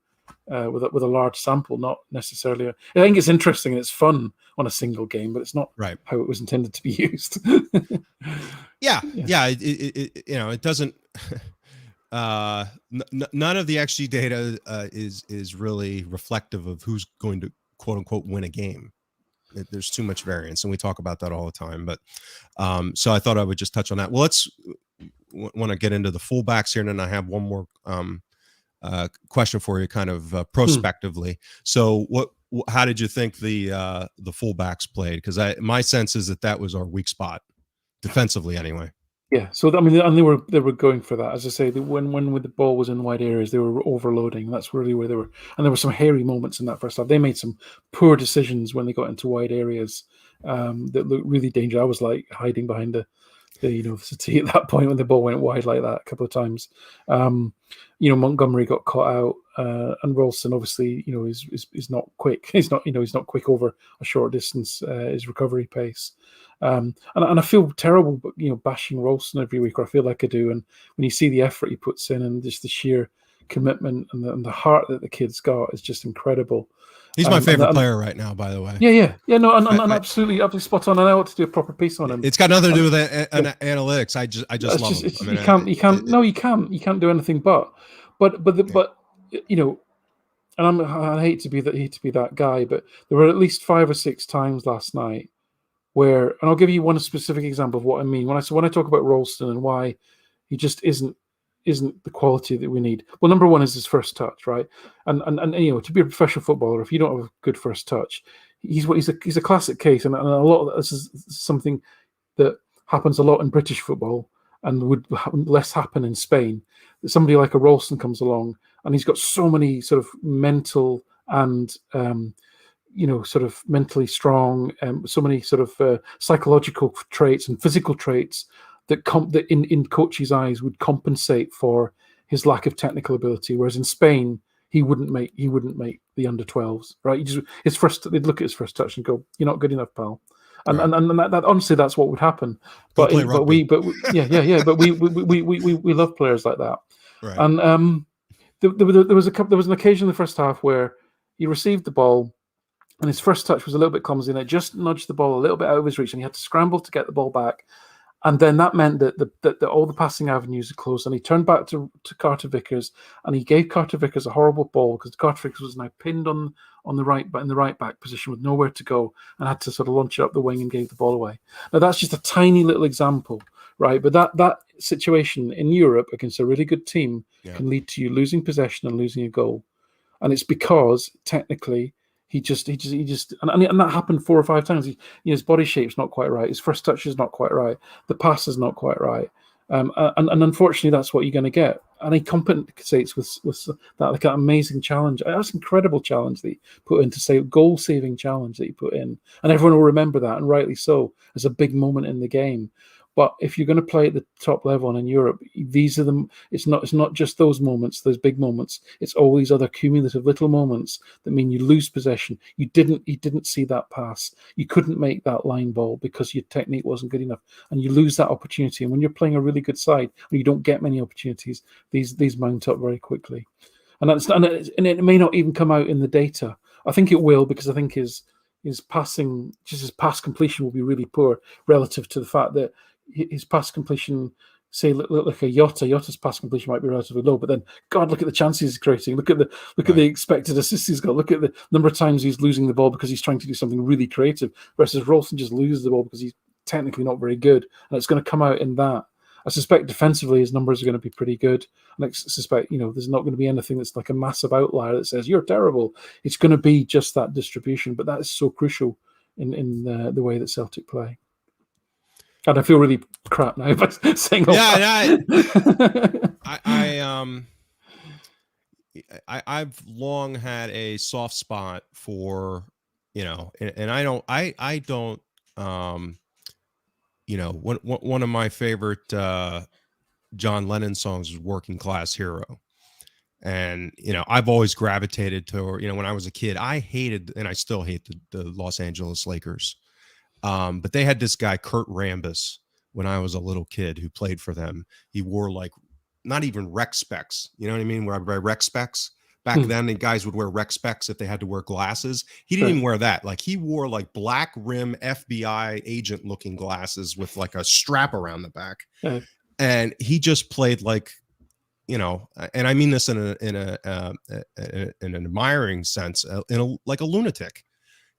with a large sample, not necessarily. I think it's interesting and it's fun on a single game, but it's not right how it was intended to be used. It doesn't. None of the XG data is really reflective of who's going to quote unquote win a game. There's too much variance, and we talk about that all the time. But so I thought I would just touch on that. Well, let's want to get into the fullbacks here, and then I have one more question for you, kind of prospectively. So, how did you think the fullbacks played? Because my sense is that was our weak spot defensively, anyway. Yeah, so I mean, and they were going for that. As I say, when the ball was in wide areas, they were overloading. That's really where they were, and there were some hairy moments in that first half. They made some poor decisions when they got into wide areas that looked really dangerous. I was like hiding behind the university at that point when the ball went wide like that a couple of times. Montgomery got caught out, and Ralston obviously is not quick. He's not quick over a short distance. His recovery pace. And I feel terrible, but bashing Ralston every week, or I feel like I do. And when you see the effort he puts in and just the sheer commitment and the heart that the kid's got is just incredible. He's my favorite player right now, by the way. Yeah. No, and absolutely spot on. And I ought to do a proper piece on him. It's got nothing to do with analytics. I just love him. You can't do anything but and I hate to be that guy, but there were at least 5 or 6 times last night where, and I'll give you one specific example of what I mean when I talk about Ralston and why he just isn't the quality that we need. Well, number one is his first touch, right? And to be a professional footballer, if you don't have a good first touch, he's a classic case, and a lot of this is something that happens a lot in British football and would less happen in Spain. That somebody like a Ralston comes along and he's got so many sort of mental and sort of mentally strong, so many sort of psychological traits and physical traits that in coaches' eyes would compensate for his lack of technical ability. Whereas in Spain, he wouldn't make the under 12s, right? They'd look at his first touch and go, "You're not good enough, pal." And right. and that honestly, that's what would happen. But we love players like that. Right. And there was an occasion in the first half where he received the ball, and his first touch was a little bit clumsy, and it just nudged the ball a little bit out of his reach, and he had to scramble to get the ball back. And then that meant that all the passing avenues are closed, and he turned back to Carter Vickers, and he gave Carter Vickers a horrible ball because Carter Vickers was now pinned on the right, but in the right back position with nowhere to go, and had to sort of launch it up the wing and gave the ball away. Now that's just a tiny little example, right? But that situation in Europe against a really good team can lead to you losing possession and losing a goal, and it's because technically. He just, and that happened 4 or 5 times. His body shape's not quite right. His first touch is not quite right. The pass is not quite right. And unfortunately, that's what you're going to get. And he compensates with that like an amazing challenge. That's an incredible challenge that he put in, to say goal-saving challenge that he put in. And everyone will remember that, and rightly so, as a big moment in the game. But if you're going to play at the top level and in Europe, these are them. It's not just those moments, those big moments. It's all these other cumulative little moments that mean you lose possession. You didn't see that pass. You couldn't make that line ball because your technique wasn't good enough, and you lose that opportunity. And when you're playing a really good side and you don't get many opportunities, these mount up very quickly. And it may not even come out in the data. I think it will, because I think his passing, just his pass completion, will be really poor relative to the fact that his pass completion, say, look at Jota's pass completion might be relatively low, but then, God, look at the chances he's creating. Look at the expected assists he's got. Look at the number of times he's losing the ball because he's trying to do something really creative, versus Ralston just loses the ball because he's technically not very good, and it's going to come out in that. I suspect defensively his numbers are going to be pretty good, and I suspect there's not going to be anything that's like a massive outlier that says you're terrible. It's going to be just that distribution, but that is so crucial in the way that Celtic play. And I feel really crap now by saying all that. I've long had a soft spot for, and I don't, one of my favorite John Lennon songs is Working Class Hero. And, I've always gravitated to, when I was a kid, I hated, and I still hate the Los Angeles Lakers. But they had this guy, Kurt Rambis, when I was a little kid who played for them. He wore like, not even rec specs. You know what I mean? Where I wear rec specs. Back then, the guys would wear rec specs if they had to wear glasses. He didn't even wear that. Like, he wore like black rim FBI agent looking glasses with like a strap around the back. And he just played like, and I mean this in an admiring sense, like a lunatic.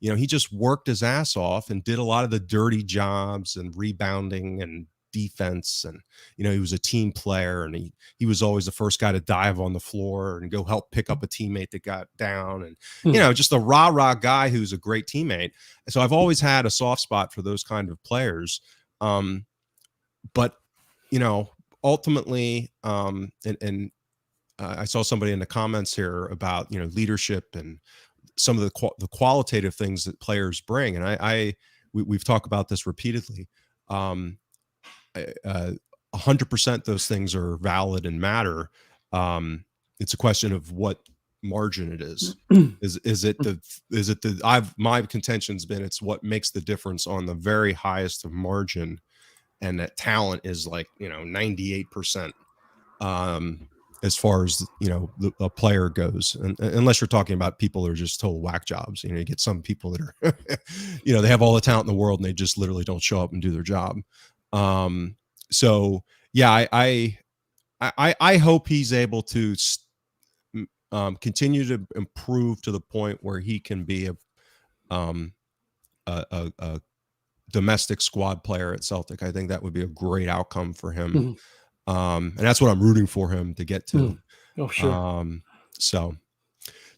He just worked his ass off and did a lot of the dirty jobs and rebounding and defense. And, he was a team player, and he was always the first guy to dive on the floor and go help pick up a teammate that got down. And, just a rah guy who's a great teammate. So I've always had a soft spot for those kind of players. But, ultimately, I saw somebody in the comments here about, leadership and some of the qualitative things that players bring. And we've talked about this repeatedly. 100% those things are valid and matter. It's a question of what margin it is. My contention's been, it's what makes the difference on the very highest of margin. And that talent is like, 98%. As far as, a player goes, and unless you're talking about people that are just total whack jobs, you get some people that are, they have all the talent in the world and they just literally don't show up and do their job. So yeah, I hope he's able to continue to improve to the point where he can be a domestic squad player at Celtic. I think that would be a great outcome for him. And that's what I'm rooting for him to get to. Oh, sure. So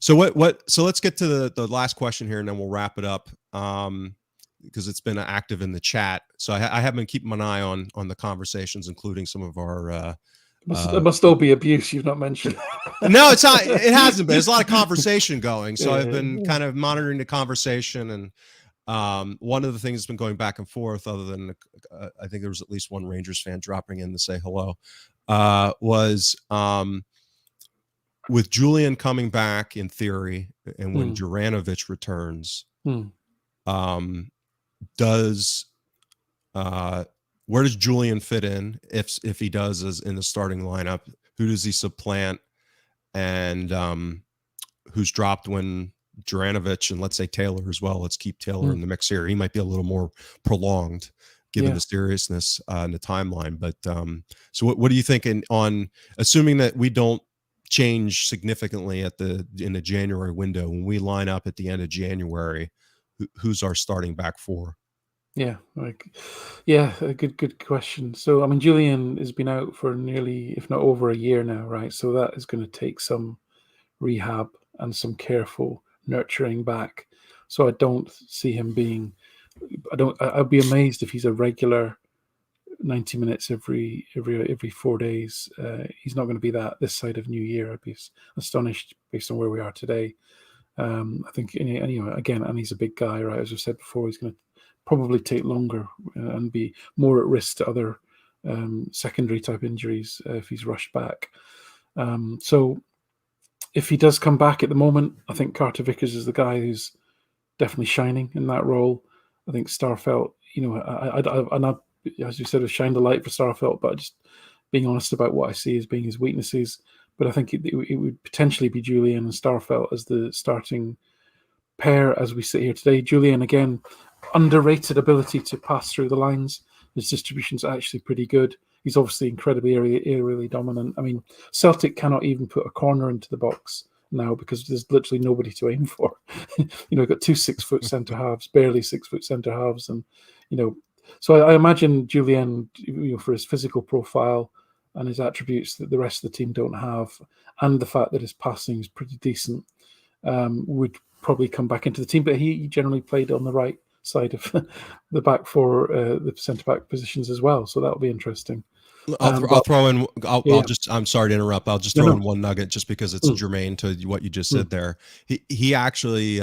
let's get to the last question here, and then we'll wrap it up. Because it's been active in the chat. So I have been keeping an eye on the conversations, including some of our, it must all be abuse you've not mentioned. No, it's not. It hasn't been. There's a lot of conversation going. So I've been kind of monitoring the conversation, and one of the things that's been going back and forth, other than I think there was at least one Rangers fan dropping in to say hello, was with Julian coming back in theory, and when Juranovic returns, where does Julian fit in if he does as in the starting lineup? Who does he supplant, and who's dropped when Juranovic, and let's say Taylor as well? Let's keep Taylor in the mix here. He might be a little more prolonged given the seriousness and the timeline. But so what do you think on assuming that we don't change significantly in the January window, when we line up at the end of January? Who's our starting back four? Yeah, a good question. So, I mean, Julian has been out for nearly, if not over a year now, right? So that is going to take some rehab and some careful nurturing back. So I don't see him being. I'd be amazed if he's a regular 90 minutes every 4 days. He's not going to be that this side of New Year. I'd be astonished based on where we are today. I think, again, and he's a big guy, right? As I said before, he's going to probably take longer and be more at risk to other secondary type injuries if he's rushed back. So if he does come back at the moment, I think Carter Vickers is the guy who's definitely shining in that role. I think Starfelt, as you said, I've shined a light for Starfelt, but just being honest about what I see as being his weaknesses. But I think it would potentially be Julian and Starfelt as the starting pair as we sit here today. Julian, again, underrated ability to pass through the lines. His distribution's actually pretty good. He's obviously incredibly aerially dominant. I mean, Celtic cannot even put a corner into the box now because there's literally nobody to aim for. We've got 2 6-foot centre halves, barely 6-foot centre halves, and so I imagine Julian, for his physical profile and his attributes that the rest of the team don't have, and the fact that his passing is pretty decent, would probably come back into the team. But he generally played on the right side of the back four, the centre back positions as well. So that'll be interesting. I'll throw in. Yeah. I'm sorry to interrupt. I'll just throw in one nugget just because it's germane to what you just said there. He actually.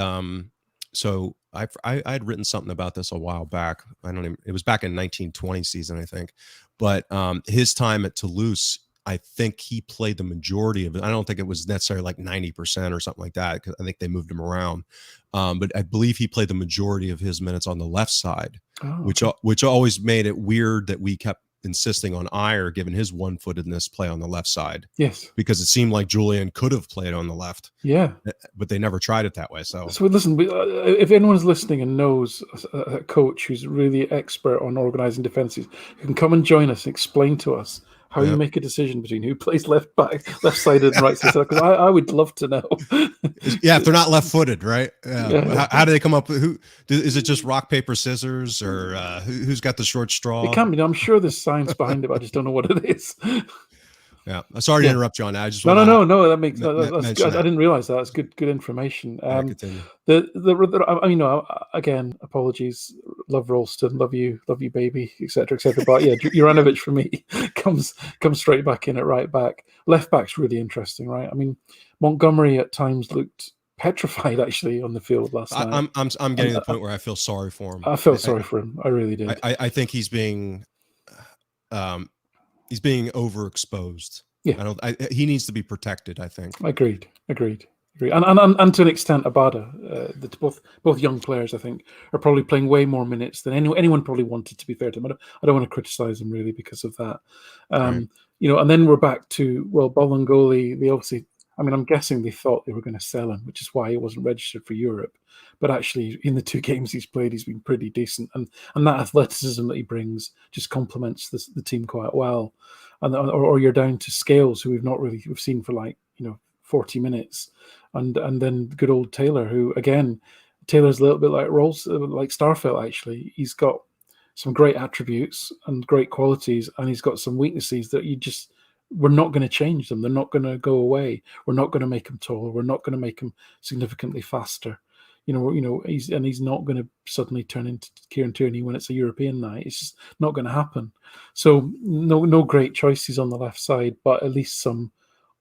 So I had written something about this a while back. It was back in 1920 season, I think. But his time at Toulouse, I think he played the majority of it. I don't think it was necessarily like 90% or something like that, because I think they moved him around. But I believe he played the majority of his minutes on the left side, which always made it weird that we kept insisting on Ayer, given his one-footedness, play on the left side. Yes, because it seemed like Julian could have played on the left. Yeah, but they never tried it that way. So listen, if anyone's listening and knows a coach who's really expert on organizing defenses, who can come and join us and explain to us how you make a decision between who plays left back, left sided and right sided, because I would love to know. Yeah, if they're not left footed, right? How do they come up with who? Is it just rock, paper, scissors, or who's got the short straw? It can be. I'm sure there's science behind it, but I just don't know what it is. Yeah, sorry to interrupt you on that. I just no. That makes that's good. I didn't realize that. That's good information. Again, apologies. Love Ralston, love you, baby, etc., etc. But yeah, Juranovic for me comes straight back in at right back. Left back's really interesting, right? I mean, Montgomery at times looked petrified actually on the field last night. I'm getting to the point where I feel sorry for him. I felt sorry for him. I really did. I think he's being overexposed. Yeah, he needs to be protected, I think. Agreed. And to an extent, Abada, both young players, I think, are probably playing way more minutes than anyone probably wanted. To be fair to them, I don't want to criticize them really because of that. Right. And then we're back to Bolingoli. They obviously, I'm guessing they thought they were going to sell him, which is why he wasn't registered for Europe. But actually, in the 2 games he's played, he's been pretty decent, and that athleticism that he brings just complements the team quite well. And or you're down to Scales, who we've seen for 40 minutes, and then good old Taylor, who again, Taylor's a little bit like Starfelt actually. He's got some great attributes and great qualities, and he's got some weaknesses that we're not going to change them. They're not going to go away. We're not going to make him taller. We're not going to make him significantly faster. He's not going to suddenly turn into Kieran Tierney when it's a European night. It's just not going to happen. So no great choices on the left side, but at least some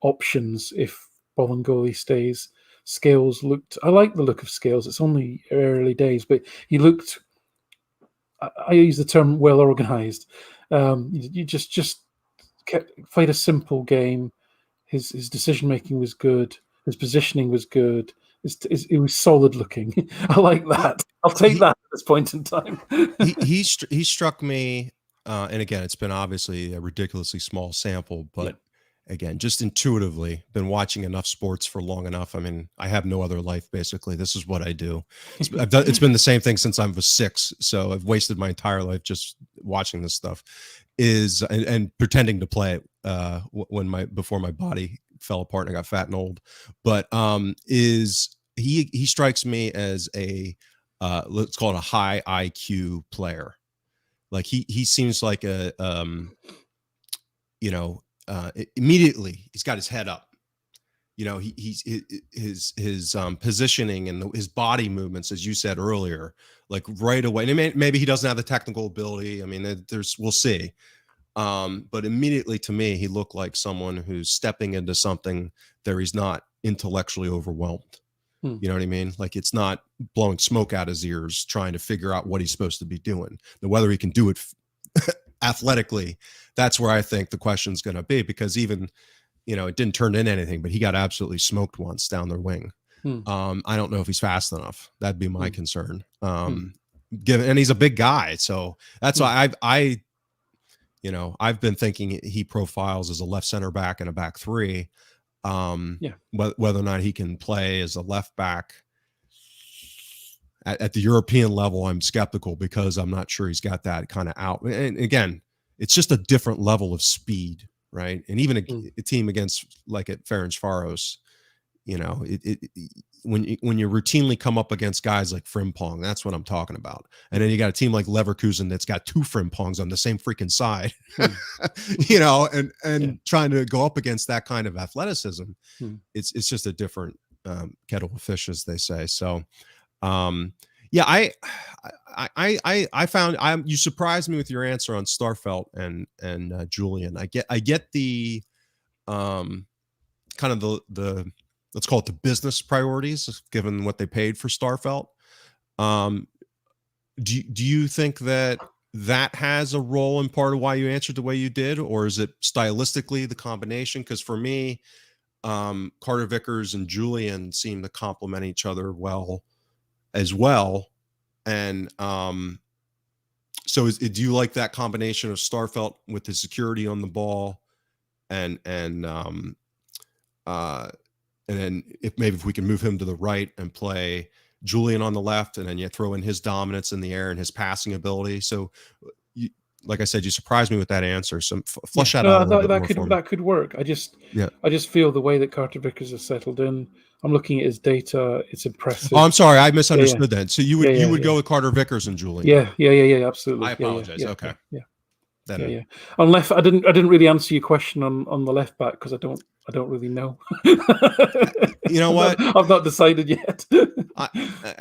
options if Bolingoli stays. Scales I like the look of Scales. It's only early days, but he looked, I use the term well organized. You just played a simple game. His decision making was good. His positioning was good. It was solid looking. I like that. I'll take that at this point in time. he struck me, and again, it's been obviously a ridiculously small sample, but again, just intuitively, been watching enough sports for long enough. I have no other life, basically. This is what I do. It's been the same thing since I was 6, so I've wasted my entire life just watching this stuff and pretending to play it before my body fell apart and I got fat and old. But he strikes me as a let's call it a high IQ player. Like he seems like immediately he's got his head up. His positioning and his body movements, as you said earlier, like right away. And maybe he doesn't have the technical ability. We'll see. But immediately to me, he looked like someone who's stepping into something that he's not intellectually overwhelmed. You know what I mean? Like it's not blowing smoke out his ears, trying to figure out what he's supposed to be doing. Now, whether he can do it athletically, that's where I think the question's going to be, because even, it didn't turn into anything, but he got absolutely smoked once down their wing. I don't know if he's fast enough. That'd be my concern. And he's a big guy. So that's why I've been thinking he profiles as a left center back and a back 3. Whether or not he can play as a left back at the European level, I'm skeptical, because I'm not sure he's got that kind of out. And again, it's just a different level of speed, right? And even a team against, like at Ferencvaros, when you routinely come up against guys like Frimpong, that's what I'm talking about. And then you got a team like Leverkusen that's got 2 Frimpongs on the same freaking side, and trying to go up against that kind of athleticism. It's just a different kettle of fish, as they say. So, Yeah, I found you surprised me with your answer on Starfelt and Julian. I get the kind of the let's call it the business priorities given what they paid for Starfelt. Do you think that has a role in part of why you answered the way you did, or is it stylistically the combination? Because for me, Carter Vickers and Julian seem to complement each other well as well. And so do you like that combination of Starfelt with the security on the ball and then if we can move him to the right and play Julian on the left, and then you throw in his dominance in the air and his passing ability. So like I said, you surprised me with that answer. So flush that out a little bit more for me. That could work. I just feel the way that Carter Vickers has settled in. I'm looking at his data; it's impressive. Oh, I'm sorry, I misunderstood that. So you would go with Carter Vickers and Julian? Yeah, absolutely. I apologize. Okay. Yeah. On left, I didn't really answer your question on the left back because I don't really know. You know what? I've not decided yet. I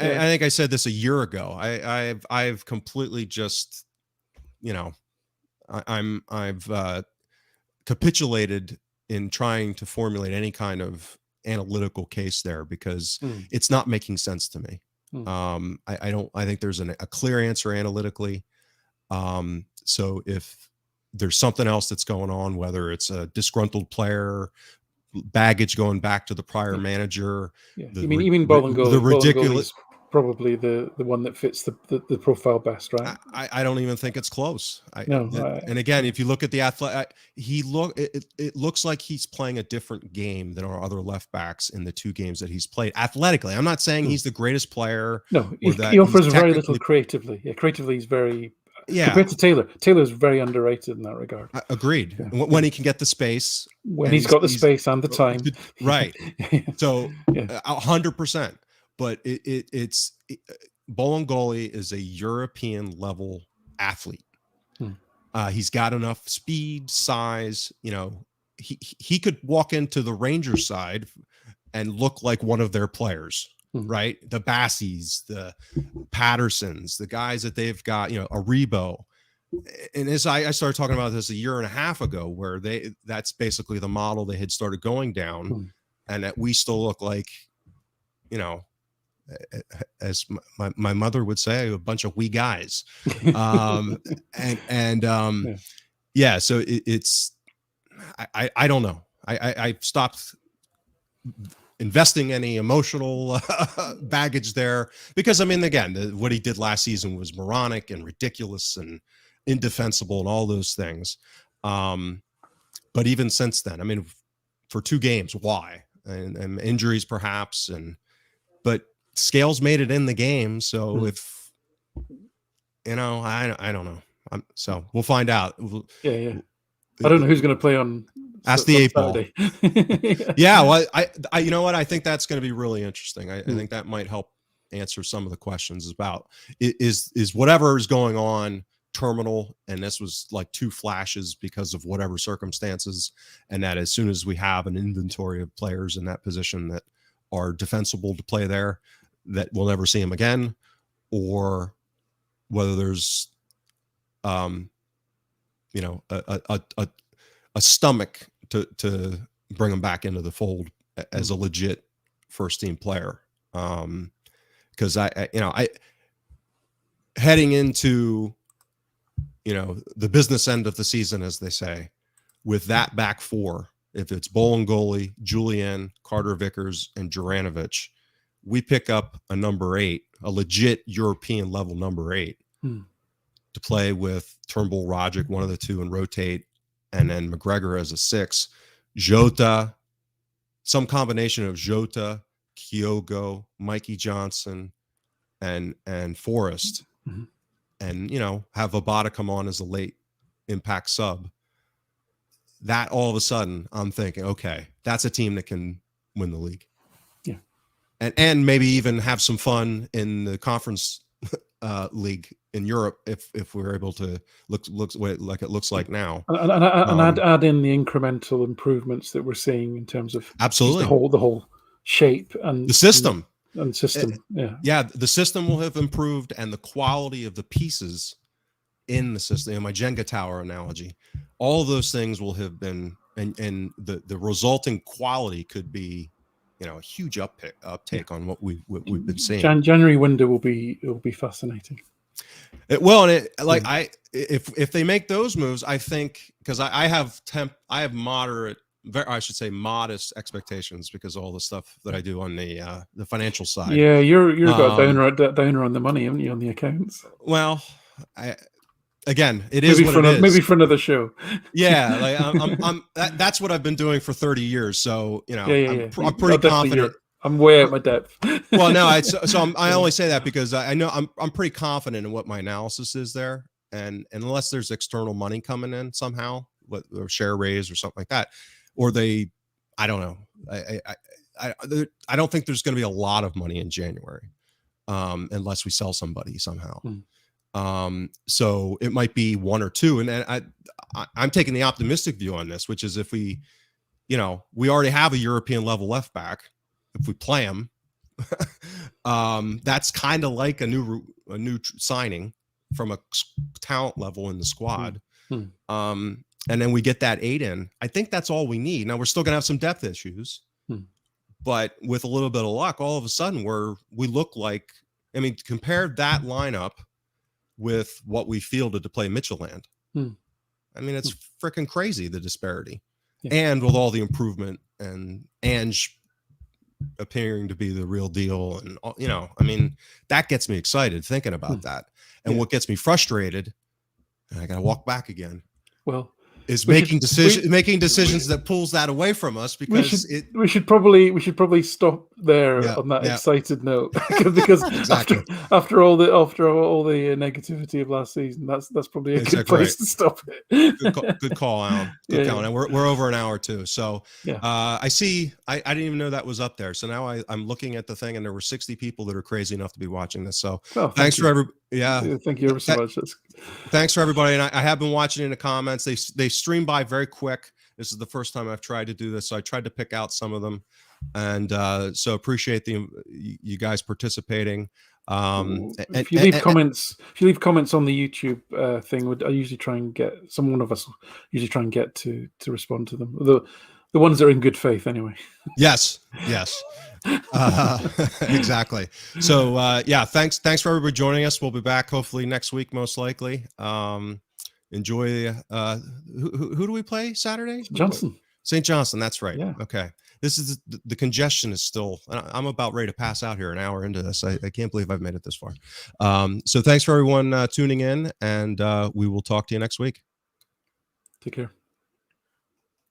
think I said this a year ago. I've completely just, I've capitulated in trying to formulate any kind of analytical case there because it's not making sense to me. I think there's a clear answer analytically. So if there's something else that's going on, whether it's a disgruntled player, baggage going back to the prior manager, you mean Bolingoli? The ridiculous, probably the one that fits the profile best, right? I don't even think it's close. And again, if you look at the athletic, it looks like he's playing a different game than our other left backs in the two games that he's played athletically. I'm not saying he's the greatest player. No, he offers very little creatively. Yeah, creatively he's very. Compared to Taylor's very underrated in that regard. Agreed. When he can get the space, when he's got the space and the time, right? So 100%. But it's Bolingoli is a European level athlete. He's got enough speed, size. He could walk into the Rangers side and look like one of their players. Right, the Bassies, the Pattersons, the guys that they've got, Aribo. And as I started talking about this a year and a half ago, where that's basically the model they had started going down, and that we still look like, as my mother would say, a bunch of wee guys. So it's I don't know. I've stopped investing any emotional baggage there because again, what he did last season was moronic and ridiculous and indefensible and all those things. But even since then, for 2 games, why? And injuries perhaps, but Scales made it in the game. So if I don't know. So we'll find out. I don't know who's going to play on. Ask the 8 ball. Yeah, well, I you know what? I think that's going to be really interesting. I think that might help answer some of the questions about is whatever is going on terminal, and this was like 2 flashes because of whatever circumstances, and that as soon as we have an inventory of players in that position that are defensible to play there, that we'll never see them again, or whether there's a stomach to bring him back into the fold as a legit first team player. Because I heading into the business end of the season, as they say, with that back 4, if it's Bolingoli, Julian, Carter Vickers, and Juranovic, we pick up a number 8, a legit European level number 8, to play with Turnbull, Rogic, one of the 2, and rotate. And then McGregor as a 6, Jota, some combination of Jota, Kyogo, Mikey Johnson, and Forrest, and have Abada come on as a late impact sub. That all of a sudden, I'm thinking, okay, that's a team that can win the league, and maybe even have some fun in the conference league in Europe if we're able to look like it looks like now, and add in the incremental improvements that we're seeing in terms of absolutely the whole shape and the system. and system. Yeah, the system will have improved, and the quality of the pieces in the system. My Jenga tower analogy, all of those things will have been, and the resulting quality could be, a huge uptake on what we've been seeing. January window will be fascinating. If they make those moves, I think, because I have modest expectations because of all the stuff that I do on the financial side. Yeah, you're got a downer on the money, haven't you, on the accounts? Well, again, it maybe is what it is. Maybe for another show. Yeah, like that's what I've been doing for 30 years. So I'm pretty confident. I'm way at my depth. Well, no, I only say that because I know I'm pretty confident in what my analysis is there, and unless there's external money coming in somehow, or share raise or something like that, or I don't know. I don't think there's going to be a lot of money in January, unless we sell somebody somehow. So it might be one or two, and I'm taking the optimistic view on this, which is if we already have a European level left back. If we play him, that's kind of like a new signing from a talent level in the squad. And then we get that 8 in. I think that's all we need. Now we're still going to have some depth issues, but with a little bit of luck, all of a sudden we look like. I mean, compare that lineup with what we fielded to play Midtjylland. I mean, it's freaking crazy, the disparity, and with all the improvement and Ange appearing to be the real deal, and I mean, that gets me excited thinking about that. And what gets me frustrated, and I gotta walk back again, is making decisions that pulls that away from us, because we should probably stop there on that excited note, because exactly. after all the negativity of last season, that's probably a good place to stop it. Good call, Alan. Good call. And we're over an hour too. So I see. I didn't even know that was up there. So now I'm looking at the thing, and there were 60 people that are crazy enough to be watching this. So thanks for everybody. Yeah, thank you ever so much. Thanks for everybody. And I have been watching in the comments. They stream by very quick. This is the first time I've tried to do this, so I tried to pick out some of them, and so appreciate you guys participating. If you leave comments on the YouTube thing, I usually try and get one of us to respond to them. The ones that are in good faith, anyway. Yes. Exactly. So thanks for everybody joining us. We'll be back hopefully next week, most likely. Enjoy. Who do we play Saturday? St. Johnstone. That's right. Yeah. Okay. This is the congestion is still. I'm about ready to pass out here an hour into this. I can't believe I've made it this far. So thanks for everyone tuning in, and we will talk to you next week. Take care.